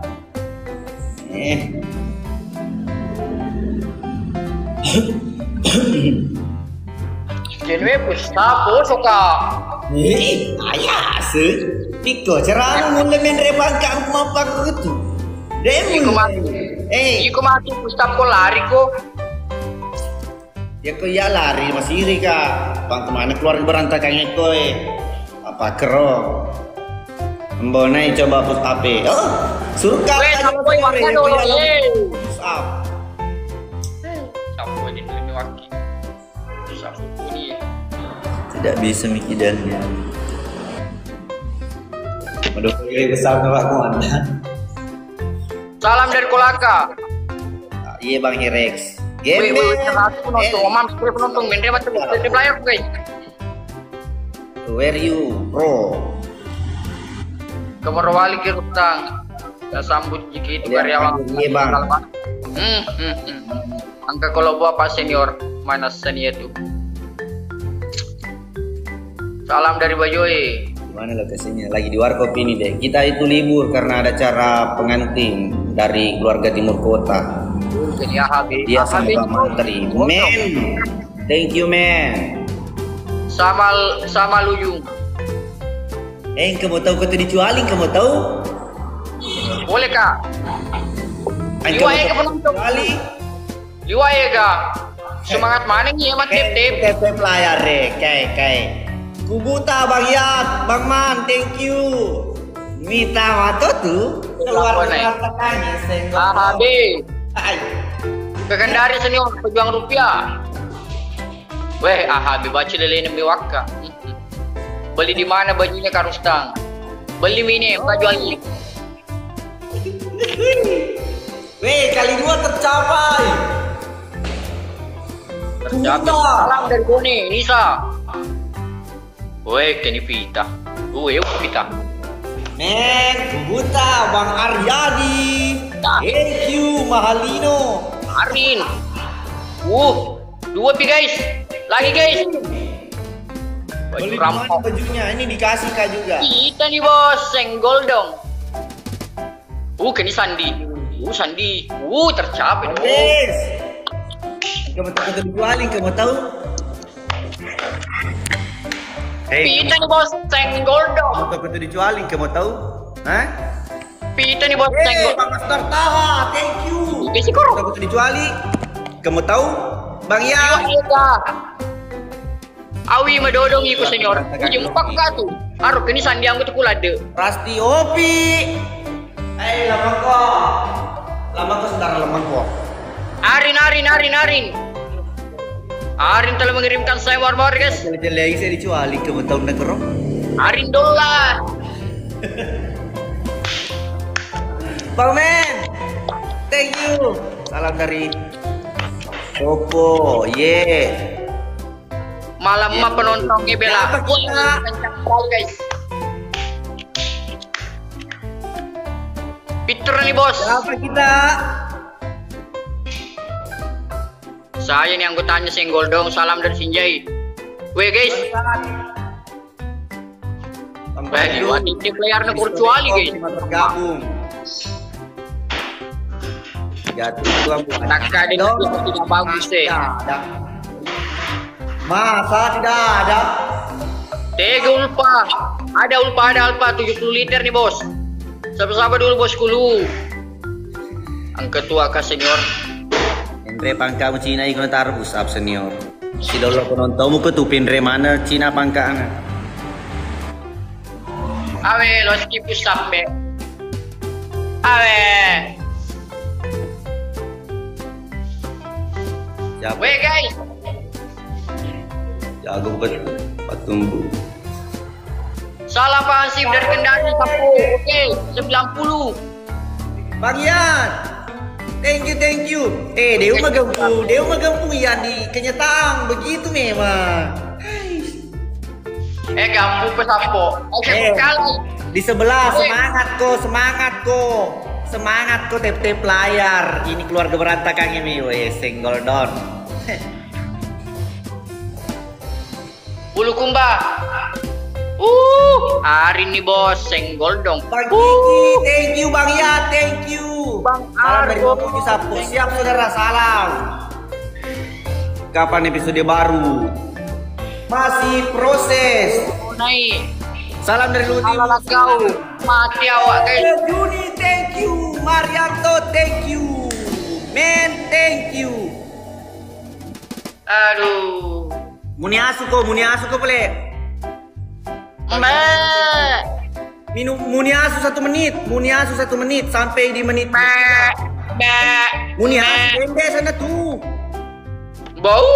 Jenwe Pustapo suka. Ayah se. Piko cerah mulai main rebangkang ma pakai itu. Iku mati Pustapo lari kok. Ya kau ya lari masih iri kak. Bang kemana keluar berantakannya kau apa kero? Mbonai coba push up. Suruh kak aja push up. Sapu aja ini waki. Sapu ini. Tidak bisa mikidannya. Aduh, ini besar Pak Komanda. Salam dari Kolaka. Iya Bang Hirex. Wih, penonton, main dia macam player guys. Where you, bro? Ke Morowali ke Rutang. Ya sambut jika itu karyawan. Iya Bang. Angka kalau buat Pak Senior, mana senior itu? Salam dari Bajoy. Gimana lokasinya? Lagi di Warkop ini deh. Kita itu libur karena ada acara pengantin dari keluarga Timur Kota. Jadi AHB. Dia sama Pak Menteri. Men, thank you men. Sama Luyung. Kamu tahu kau tuh dijualin, kamu tahu? Boleh kak? Liwai ke penonton. Liwai kak. Semangat mana nih emang tip-tip? Tip layar deh, kayak. Kubuta Bang Yat, Bang Man, thank you. Mita Mato tuh keluar tekannya senggol. AHB. Kekendari senior pejuang rupiah. Weh, AHB baca lele nembe waka. Beli di mana bajunya Kak Rustang? Beli mini baju lagi. Weh, kali 2 tercapai. Salam dari Bone, Nisa. Weh, kini Vita. Yuk Vita. Men, Kubuta, Bang Aryadi. Thank you, Mahalino. Arin. 2 pi guys. Lagi guys. Baju Beli rampok. bajunya, ini dikasih Kak juga. Kita nih bos, senggol dong. Kini Sandi. Sandi. Tercapai dong. Yes. Kamu tahu kita dijualin, kamu tahu? Kita nih bos, senggol dong. Kamu tahu kita dijualin, kamu tahu? Hah? Kita nih bos, senggol. Bang Master Taha, thank you. Besi korok. Kamu tahu dijualin, kamu tahu? Bang Yang. Awi madodong iku senior. Jumpa ka tu. Aru kini Sandi anggo tu kulade. Rasti Opi. Lama kok saudara lama kok. Arin. Arin telah mengirimkan saya war-war guys. Jelek-jelek saya dijualin, kamu tahu negro? Arin dola. Bang Men, thank you. Salam dari Popo, Malam mah penontonnya bela. Apa kita? Kencang sekali guys. Peter nih bos. Siapa kita? Saya nih anggotanya senggol dong. Salam dari Sinjai. Weh guys. Bagi wanita player na virtual guys. Tergabung. Jatuh tuang Takkan dia tidak bagus deh. Masa tidak ada? Tega ulpa. Ada ulpa 70 liter nih bos. Sabar-sabar dulu bosku lu. Ang ketua ka senior. Andre pangka mo Cina ikon tarbus up senior. Si dolo penonton mo ko tupin re mana Cina pangka ana. Awe los kipus sampe. Awe. Siapa? Weh guys. Jago betul. Patumbu. Salam pasif dari Kendari Sapu. Oke, 90. Bang Yan. Thank you. Dewa magampu yan di kenyataan begitu memang. Gampu pe Sapo. Oke, kali. Di sebelah semangat ko tep layar. Ini keluarga berantakan ini single down. Bulu kumba. Hari ini bos senggol dong. Bang Kiki, thank you Bang Ya, thank you. Bang Salam dari Argo. Bang Sapu. Siap saudara, salam. Kapan episode baru? Masih proses. Naik. Salam dari Luti. Ala kau. Mati awak guys. Juni, thank you. Marianto, thank you. Men, thank you. Aduh. Muniasu ko boleh. Mbak. Minum muniasu 1 menit. Muniasu 1 menit sampai di menit. Muniasu pendek sana tuh. Bau.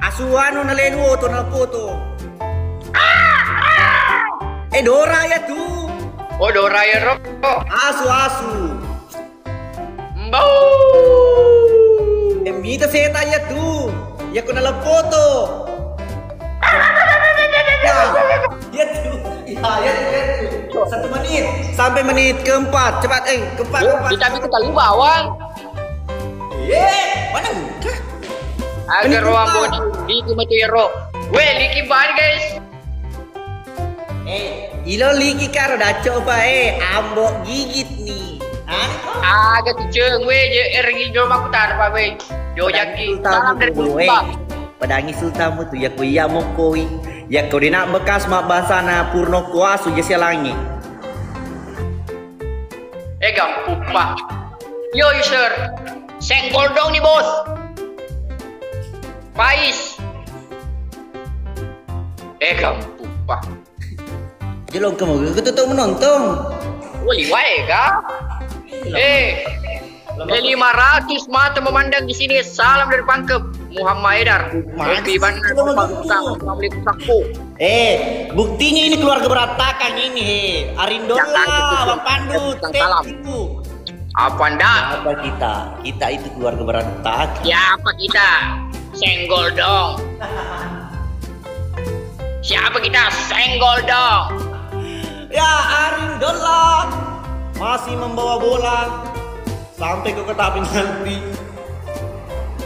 Asuano na lenu to na foto. Dora ya tuh. Oh, Dora ya Rok. Asu. Bau. Mita seta ya tuh. Ya ko na foto. Ya tuh. Ya tuh. 1 menit sampai menit keempat. Cepat keempat. Kita tali bawang. Mana enggak? Agar ruang bodi di kumatu yero. Weh, liki ban guys. Ilo liki karo dah coba ambok gigit nih. Agak tuceng weh je ergi jol maku tar pa weh. Jo jaki. Salam dari Bang. Padangi sultamu tuh ya kuya mo koi. Ya kau nak bekas mak basana purno kuasu jesi langi. Gampang pak. Yo user, senggol dong nih bos. Pais. Gampang pak. Jelong kamu, aku tuh menonton. Wali wae kah? 500 mata memandang di sini. Salam dari Pangkep. Muhammad Haidar. Oke, Bandar. Buktinya ini keluarga berantakan ini. Arindola, Bang Pandu, salam. Apa ndak? Apa kita? Kita itu keluarga berantakan. Siapa kita? Senggol dong. Siapa kita? Senggol dong. Ya Arindola masih membawa bola sampai ke kotak penalti.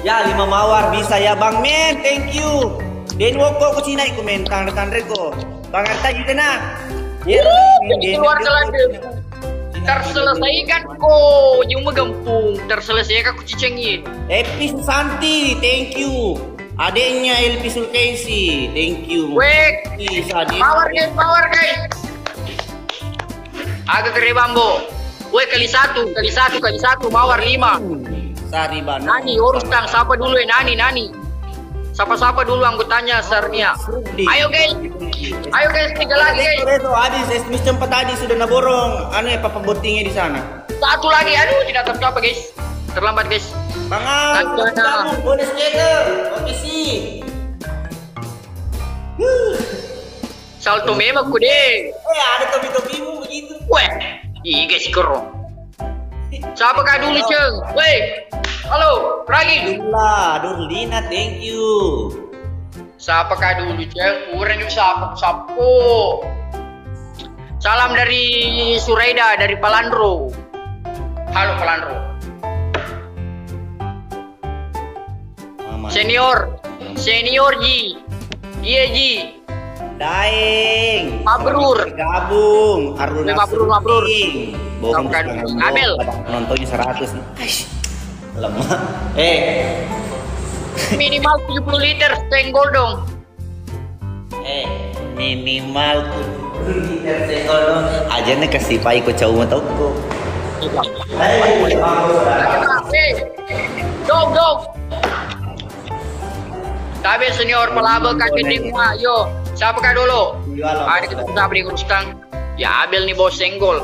Ya 5 mawar bisa ya Bang Men, thank you. Den woko ko sinay komentar tandre ko. Bang Arta gitu na. Keluar kelanjut. Terselesaikan ko, yung magampung. Terselesaikan ko cicengin. Epi Susanti, thank you. Adanya Elpi Sulkesi, thank you. Wek, power guys. Agak kere bambo. Weh kali satu, mawar 5. Sari Bano. Nani, urus tang, sapa dulu ya Nani. Sapa dulu anggotanya Sarnia. Ayo guys, 3 lagi guys. Itu habis esmis tempat tadi sudah naborong. Papa botingnya di sana. 1 lagi, aduh tidak tercapai guys. Terlambat guys. Bang Al, kamu boleh skater. Oke sih. Salto memang ku deh. Ada topi-topimu begitu. Weh, iya guys kero. Siapa kah dulu Ceng? Weh, halo, Ragi. Durlina, thank you. Siapa kah dulu Ceng? Kurang juga sapu. Salam dari Suraida, dari Palandro. Halo Palandro. Senior Ji. Iya Ji. Daeng. Mabrur. Gabung. Aruna Mabrur. Bohong Abel. Nontonnya 100 nih. Lemah. Minimal 70 liter senggol dong. Minimal 70 liter senggol dong. Aja nih kasih pai ko cau toko. Dong. Tapi senior pelaba kakek dengma, yo. Siapa kah dulu? Ada kita siapa di Rustang? Ya Abel nih bos senggol.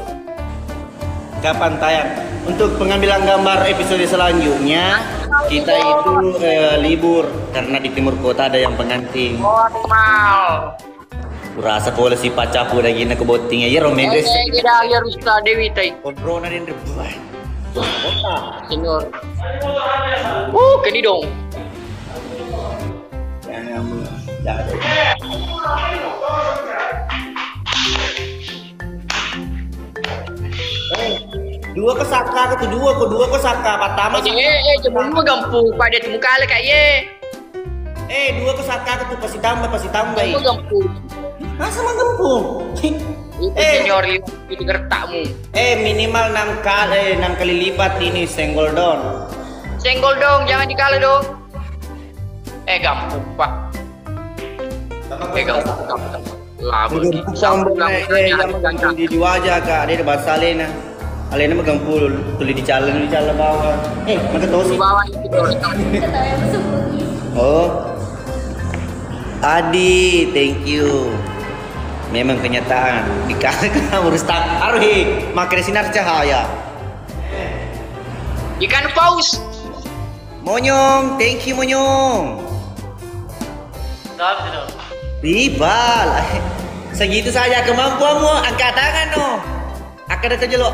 Kapan tayang? Untuk pengambilan gambar episode selanjutnya kita itu libur karena di timur kota ada yang pengantin. Normal. Kurasa kalau si pacapu udah gini ke botingnya ya Romendes. Kita ya Rusta Dewi tay. Kontrolnya dan rebuan. Senior. Kini dong. Dua ke Saka, kedua ke Saka, pertama jemput gampung pada temu kali kak dua ke Saka itu pasti tambah gampung. Masa mah gampung? Itu senior itu gertakmu. Minimal 6 kali lipat ini senggol dong. Senggol dong, jangan dikala dong. Gampung pak. Gampung. Lama di wajah kak, dia bahasa Alena. Alena megang pul, tuli di jalan bawah. Makan tosi. Bawah itu Oh. Adi, thank you. Memang kenyataan dikala urus tak aruhi makan sinar cahaya. Ikan paus. Monyong, thank you Monyong. Ribal. Segitu saja kemampuanmu, angkat tangan no. Akan datang jelo.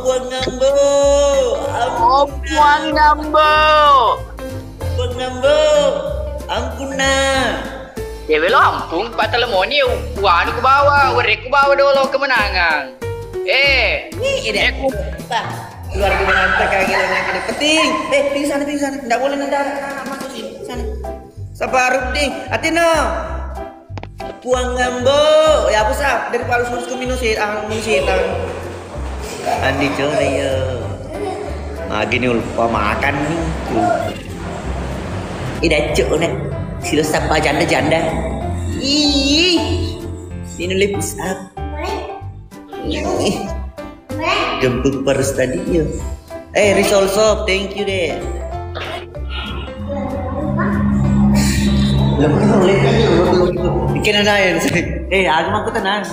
Puan Ngambo. Ampuna. Ya belo ampun, Pak Telemoni wanu ke bawah, werek ke bawah dulu kemenangan. Ini keluar ke berantak kayak gini penting. Tinggi sana. Enggak boleh nendang anak masuk sini. Sana. Sabar ding. Atino. Puang Ngambo. Ya apa sah dari Palu Sulus ke Minusit, Andi coba ya. Nah gini lupa makan nih. Ida cuk nih. Silo sapa janda. Ih, ini lebih besar. Gembuk perus tadi ya. Risol Shop, thank you deh. Bikin ada ya. Aku mau tenang.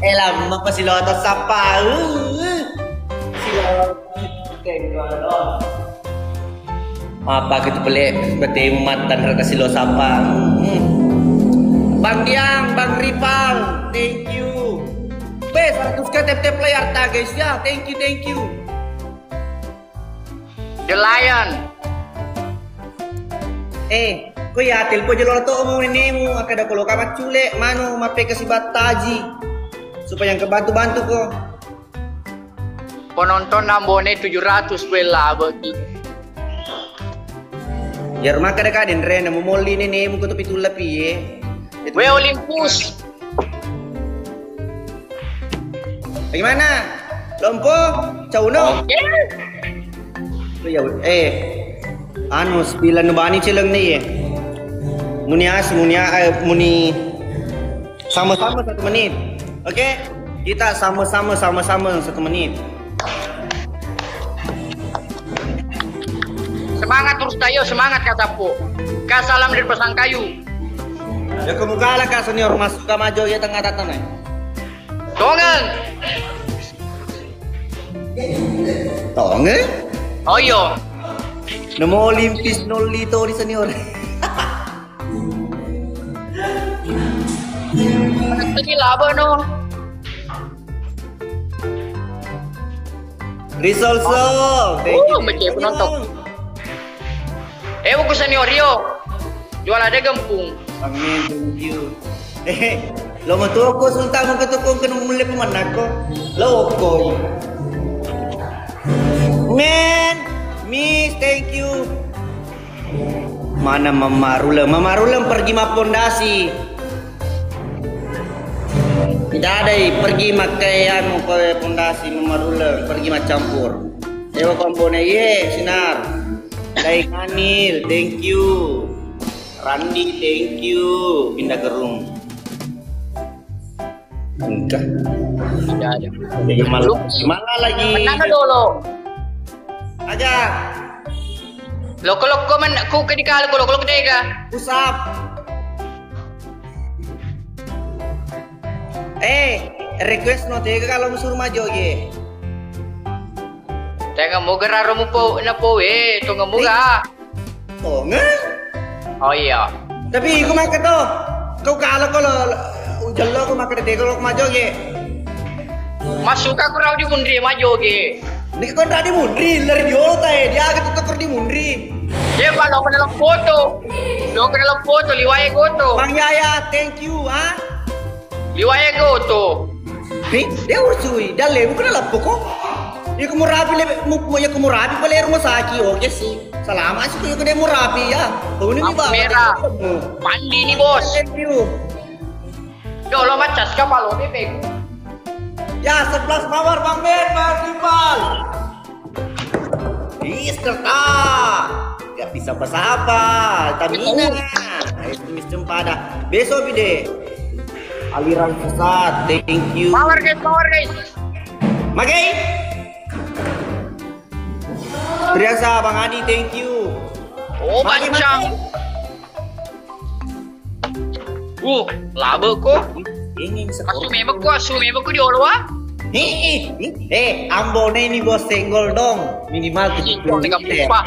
Lama pa sila ito sa pa. Apa gitu beli seperti matan rata silo sapa. Bang Diang, Bang Ripal, thank you. Bes, harus ke tap layar ta guys ya. Thank you, thank you. The Lion. Kuya, telpo jelo to umum nemu akada kalau kamat cule mano mape kasih bataji supaya yang kebantu-bantu ko. Penonton nambone 700 bela bagi. Ya rumah kadang-kadang Ren mau moli nemu ko to pitul lapi ye. We Olympus. Bagaimana? Lompo, cauno. Okay. Ya, anu 9 bani celeng nih. Muni sama-sama 1 menit. Oke? Kita sama-sama 1 menit. Semangat terus tayo, semangat kataku. Kasalam dari Pasangkayu. Ya kemukala ka senior masuk ka majo ya tengah tatan. Tongen. Tongen? Oh iya. Namo Olimpis nol lito di senior. Lagi laba no. Rizal Sol. Macam penonton. Ko senior yo. Jual ada gempung. Amin, thank you. Lo matuko sulta mo katukong kanong muli pamanak ko. Loko. Man, Miss, thank you. Mana Mamarulang pergi ma pondasi. Tidak ada pergi makaian mo ke pondasi Mamarulang pergi ma campur. Ewa kombone ye sinar. Dai Kanil, thank you. Randi, thank you. Pindah ke room. Enggak. Tidak ada. Gimana lagi? Menang dulu. Aja. Loko man ku kedikal ko loko kedega. Usap. Request no tega kalau musuh maju ge. Tengah mo gararo mo po na po tunga mo ga. Oh, nga? Oh iya. Tapi ko maka to. Kau kala ko jallo ko maka de ko maju ge. Masuk aku raw di mundri maju ge. Ni ko tadi mundri ler jolo tae dia agak tutur di mundri. Dia kalau ke dalam foto. Lo ke dalam foto liwaye goto. Bang Yaya, thank you, ha? Liwaye goto. Dia ursui, dalle bukan lappo ko. Ya kumurabi ya kumurabi pala rumah saki, oke sih. Salamat sih ko dia murabi ya. Ini ni ba? Merah. Pandi ni bos. Thank you. Yo lo macas ka palo ni peg. Ya 11 mawar Bang Ben, Bang Timbal. Serta gak bisa apa-apa. Tamina. Itu jumpa dah. Besok bide. Aliran sesat. Thank you. Power guys. Magai. Priasa Bang Adi, thank you. Oh, bancang. Laba ko. Ingin Asumeme ko di olwa. Ambone ini bos senggol dong. Minimal 70 pa.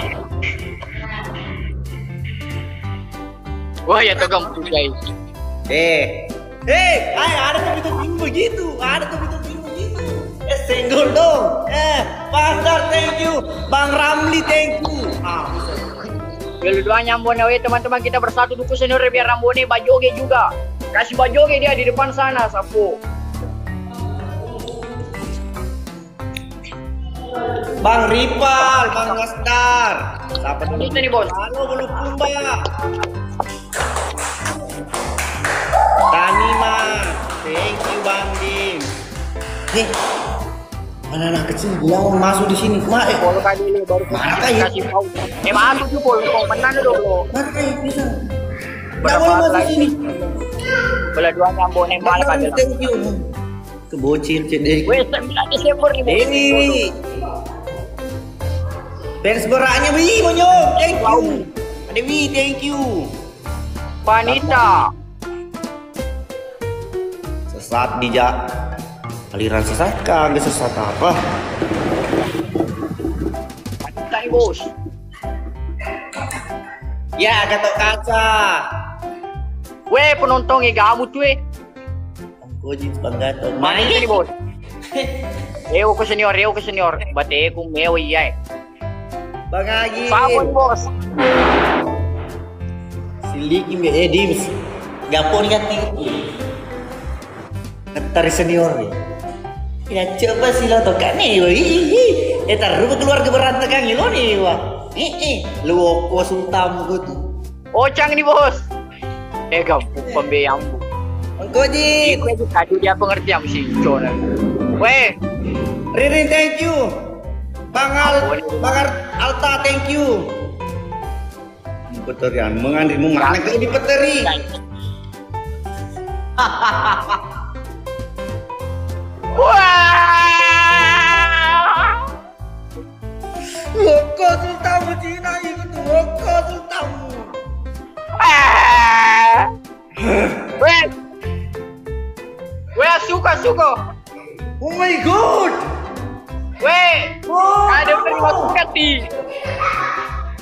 Wah, ya tuh gampang guys. Ada tuh bitung begitu. Senggol dong. Pasar, thank you. Bang Ramli, thank you. Ya lu doanya Ambone teman-teman kita bersatu dukung senior biar Ambone bajoge juga. Kasih bajoge dia di depan sana, sapu. Bang Ripal, Bang Nasdar. Siapa Itu nih bos. Halo, Bulukumba. Tanima, thank you Bang Dim. Mana anak kecil bilang masuk di sini. Polo kali ini baru Mana kayak? kasih tahu. Masuk tuh polo kok menang dong lo. Mana kayak bisa? Nggak Berapa boleh masuk lagi? sini. Bola dua nyambung neng malah Mana kagak. thank you. Kebocil cedek. Weh 9 Desember nih. Dewi. Fans beraknya Wi, monyok. Thank you. Dewi, thank you. Vanita. Sesat dijak. Aliran sesat kagak sesat apa? Vanita nih bos. Ya, Gatot Kaca. Weh penonton kamu tuh Koji Gatot. Main nih bos. Reo ke senior. Bate ku meu iya. Bang Agi. Sabun bos. Siliki me Dims. Gapon ganti. Tari senior nih. Ya coba sih lo tokan nih, woi. Taruh keluarga berantakan lo nih, wah. Lu oko sultan gitu. Ocang nih bos. Gampang pembeyambu. Koji. Gue tadi dia pengertian si Cona. Weh, Ririn, thank you. Bang Alta, thank you. Peterian, mengandung mana ke di peteri. wah, Oko sultan Cina itu, oko sultan. weh, suka. Oh my god. Weh, Oh, ada terima suka ti.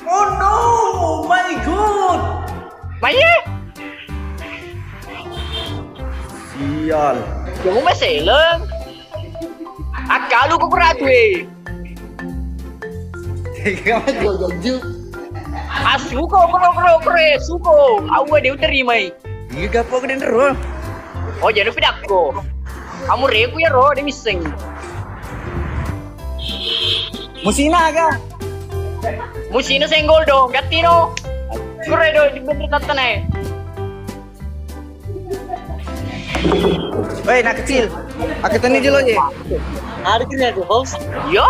oh no, oh my god. Maya, Sial. kamu masih leng. Akalu ko kurado eh. Kamu jojo. Suko, suko. Awa dia terima. Iya gapo keden ro. Oh, jangan pidak ko. Kamu reku ya ro, dia miseng. Musina aga. Musino senggol dong, gatino. Kure do di bener tatane. Woi, nak kecil. Aku tani dulu aja. Ada kira aku, bos. Yo,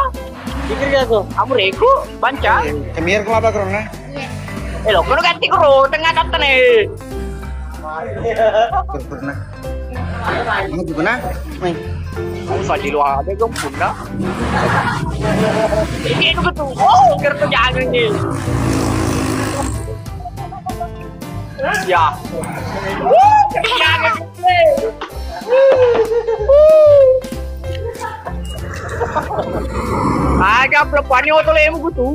Kira aku. kamu reku, banca. Kemir ko apa corona? Lo kono ganti kro, tengah tatane. Pernah. Kamu gimana? Main. Kamu sadi lo ada dong punna. Ini itu betul. Oh, kerja jangan nih. Ya. Jangan. Agak pelepannya otot lemu gitu.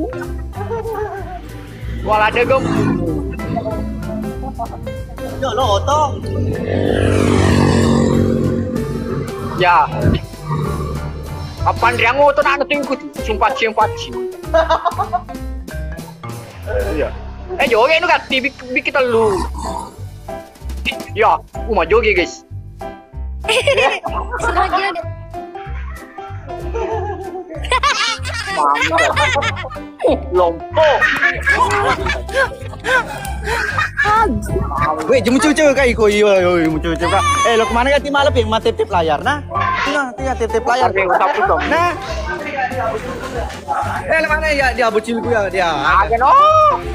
Walau ada gem. Yo lo otong. Ya. Apaan dia ngotot anak tingkut, simpat. Iya. Joge nu gatti kita lu. Ya, mah joge guys. Lompo. Weh, muncul kayak iko iya, muncul kak. Lo kemana ganti malam yang mati tip layar nah? Tina tip layar. Nah. Lo mana ya dia bocilku ya dia. Agak no.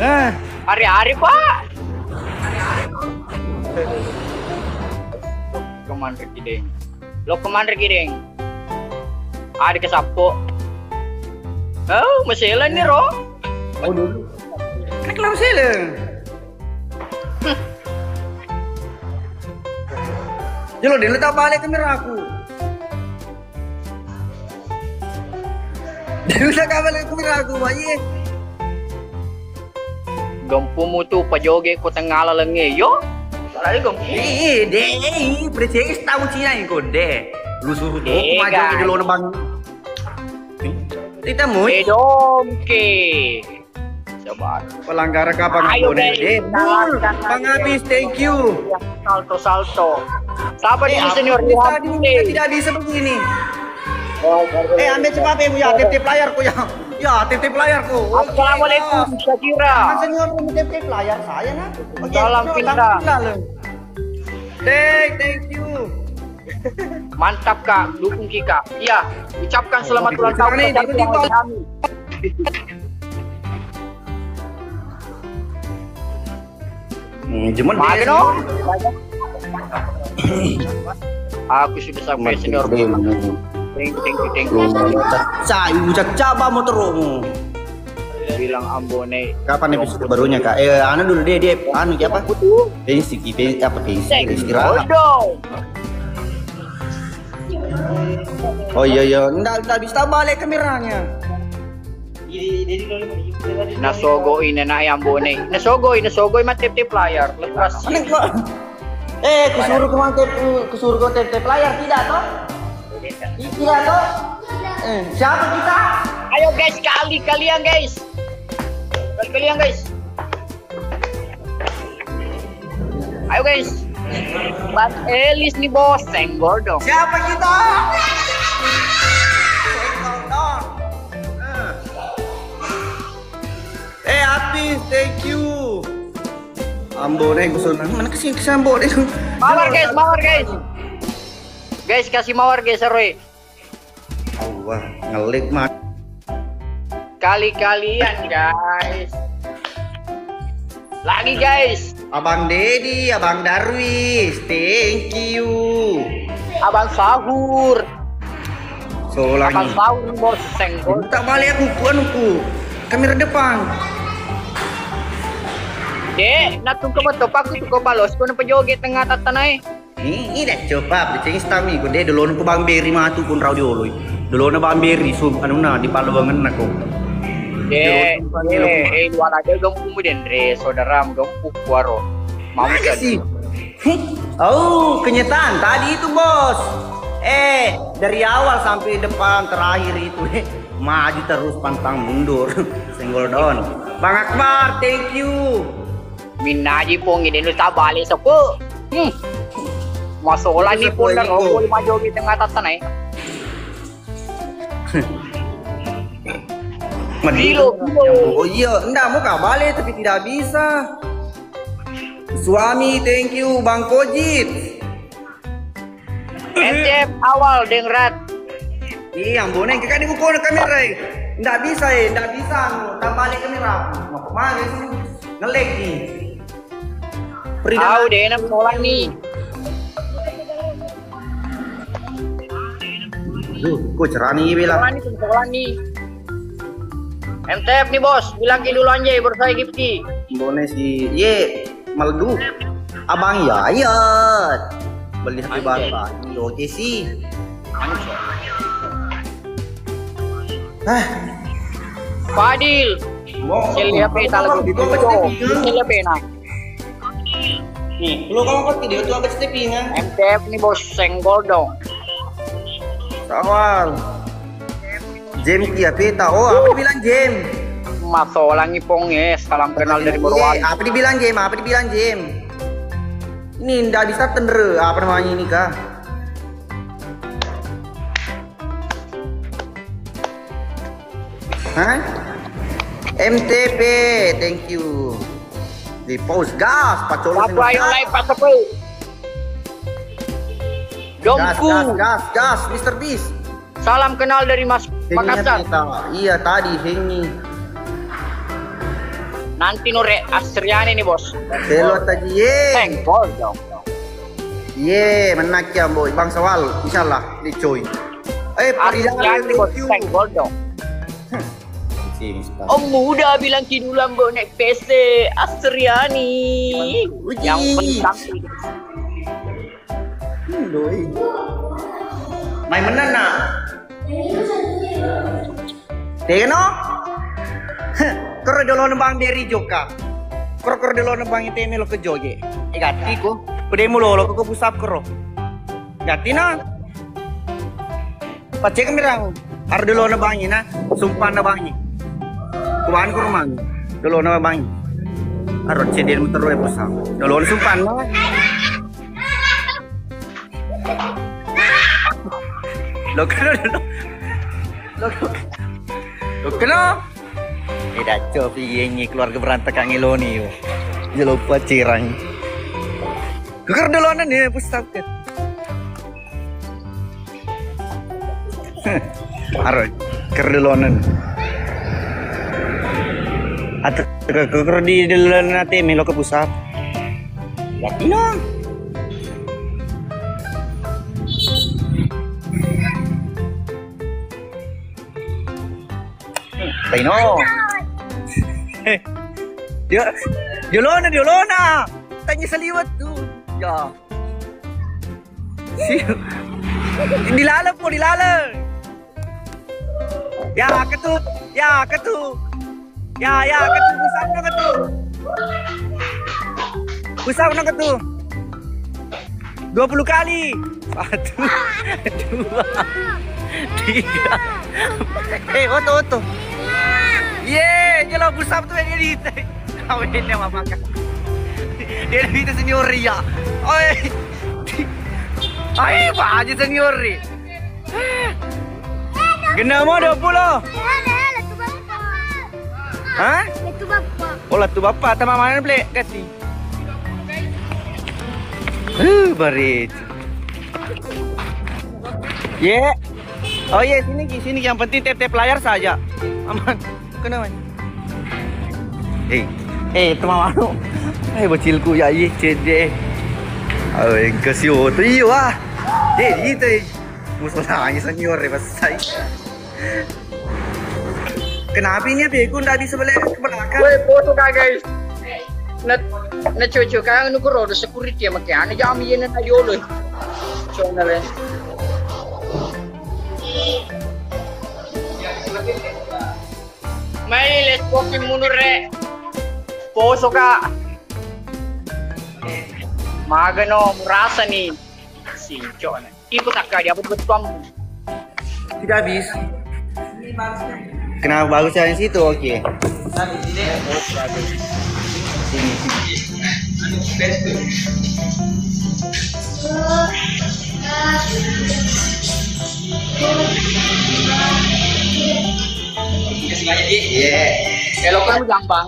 Nah. Hari-hari pak. Kemana Kideng? Lo kemana Kideng? Ada kesapo. Oh, masalah nih Ro. Oh dulu. Kenapa masalah? Jelo dia letak balik kamera aku. Dia letak balik kamera aku, bayi. Gempumu tuh pajoge ko tengala lenge yo. Lagi gempu. Deh, percaya tahu Cina ini deh. Lu suruh tuh maju di luar bang. Kita mau. Dongke. Coba. Pelanggaran kapan Ayo, boleh deh. Bang Abis, thank you. Salto. Sabar ini senior Tidak bisa begini. Ambil cepat ya, tip layarku ya. Ya, tip layarku. Assalamualaikum, Syakira. Kan senior punya tip layar saya nah. Salam pindah. Thank you. Mantap Kak, dukung Kika. Iya, ucapkan selamat ulang tahun nih, pacarku yang lagi hamil. Cuman Maaf no. Aku sudah sampai senior. Thank you. Caca motor mu. Bilang Ambone. Kapan episode barunya kak? Anu dulu dia anu apa? Pensi istirahat. Oh iya, nggak bisa balik kameranya. Nasogoi na na Ambone. Nasogoi matip-tip layar. Lepas. Kusuruh kau tep layar tidak toh? Tidak toh? Siapa kita? Ayo guys, kalian guys. Ayo guys. Mas Elis nih bos, senggol dong. Siapa kita? Apis, thank you. Ambone kusuna. Mana kesini Ambone? Mawar guys. Guys kasih mawar guys, Roy. Wah, ngelik mah. Kalian guys. Lagi guys. Abang Dedi, Abang Darwis, thank you. Abang Sahur. Abang Soalnya. Sahur bos, senggol. Tak balik aku. Kamera depan. Dek, natung ke betul aku tuh ke balos, kau nampak joget tengah tatanai. Ini dah coba bercengis tami. Kau deh dulu nampak Bang Beri matu pun rau dioloi. Dulu nampak Bang Beri sum anu na di palu bangen aku. Dek, luar aja gempuk kemudian saudara gempuk waro. Mau sih. Oh, kenyataan tadi itu bos. Dari awal sampai depan terakhir itu maju terus pantang mundur. Senggol down. Bang Akbar, thank you. Minaji pong ini lu tak balik sepo. Masalah ni pun dah boleh maju di tengah tatanai. Kilo. Oh iya, enggak mau kah balik tapi tidak bisa. Suami, thank you, Bang Kojit. NCF awal dengrat. Iya, boneng kakak dibuka kamera. Enggak bisa enggak bisa. Tak balik kamera. Mau kemana sih? Ngelag nih. Tahu deh, nak sekolah nih. Kok cerah nih bilang. Sekolah nih. MTF nih bos, bilang ke dulu anjay baru saya Gipti. Boneng si meledu. Abang Yayat. Beli HP baru. Oke sih. Fadil. Siapa tak lagi itu? Siapa nak? Nih, lu kamu kok video tuh apa steppingan? MTF nih bos, senggol dong. Awal. Jem kia peta. Oh, apa dibilang Jem? Masalah ngipong salam kenal dari Borwan. Apa dibilang Jem? Ini ndak bisa tender. Apa namanya ini kah? Hah? MTP, thank you. Di pause gas, pacola. Apa yang lain Pak Sepu? Dongku. Gas, Mr. Beast. Salam kenal dari Mas Makassar. Iya tadi Hengi. Nanti Nure Asriani nih bos. Selo tadi Senggol dong. Menak ya boy. Bang Sawal, insyaallah dicoy. Asriani bos, senggol dong. Om muda bilang kidulan bawa naik PC Asriani. Yang penting main menan nak. Teno. Koro dolo Bang Beri joka. Koro dolo Bang iteme lo ke joge. Gati ko. Pede mo lo ko pusap koro. Gati na. Pacek mirang. Ar dolo Bang ina, sumpah na Bang. Kuan ko rumang. Dolo na Bang. Arot cedel mo tero e pusap. Dolo sumpah na. Lo kena tidak coba ini keluarga berantakan ngeloni yo dia lupa cirang keker duluan nih pusat ke Aro, kerdelonan. Atau ker di dalam nanti melo ke pusat. Latino. Taino. Diolona. Tanya saliwat tuh. Ya. Dilalang po, dilalang. Ya, ketuk. Ya, ketuk. Ya, ketuk. Pusat na ketuk. Pusat na ketuk. 20 kali. 1, 2, 3. Oto. Jelas pusat tu dia dito. Awin niya mamakan. Dia dito senior ya. Ay, pa aja senior ri. Gena mo 20. Hah? Itu bapak. Oh, tu bapak tama mana boleh kasih. Barit. Oh sini yang penting tap layar saja. Aman. Kenapa? Teman manu. Bocilku ya cede. Kasih oto iyo ah. Dito musolanya senior pasay. Kenapa ini aku nggak bisa balik ke belakang? Woi, foto ka guys. Na cucu ka ano ko rodo security makanya jami yan na yolo. So na rin. May let's walk muna re. Poso ka. Magano murasa ni Sincho na. Ikutaka dia betul kamu. Tidak habis. Kenapa bagus yang situ? Oke. Kalau kamu gampang,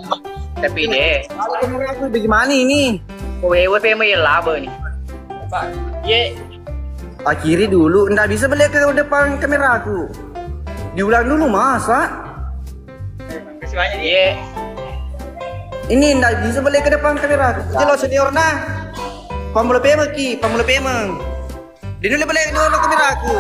tapi deh. Kalau kamera aku bagaimana ini? WP may laba nih. Akhiri dulu, nggak bisa balik ke depan kamera aku. Diulang dulu masa? Ini nggak bisa balik ke depan kamera aku. Jelas senior nah. Pamula pemang. Dia dulu balik ke kamera aku.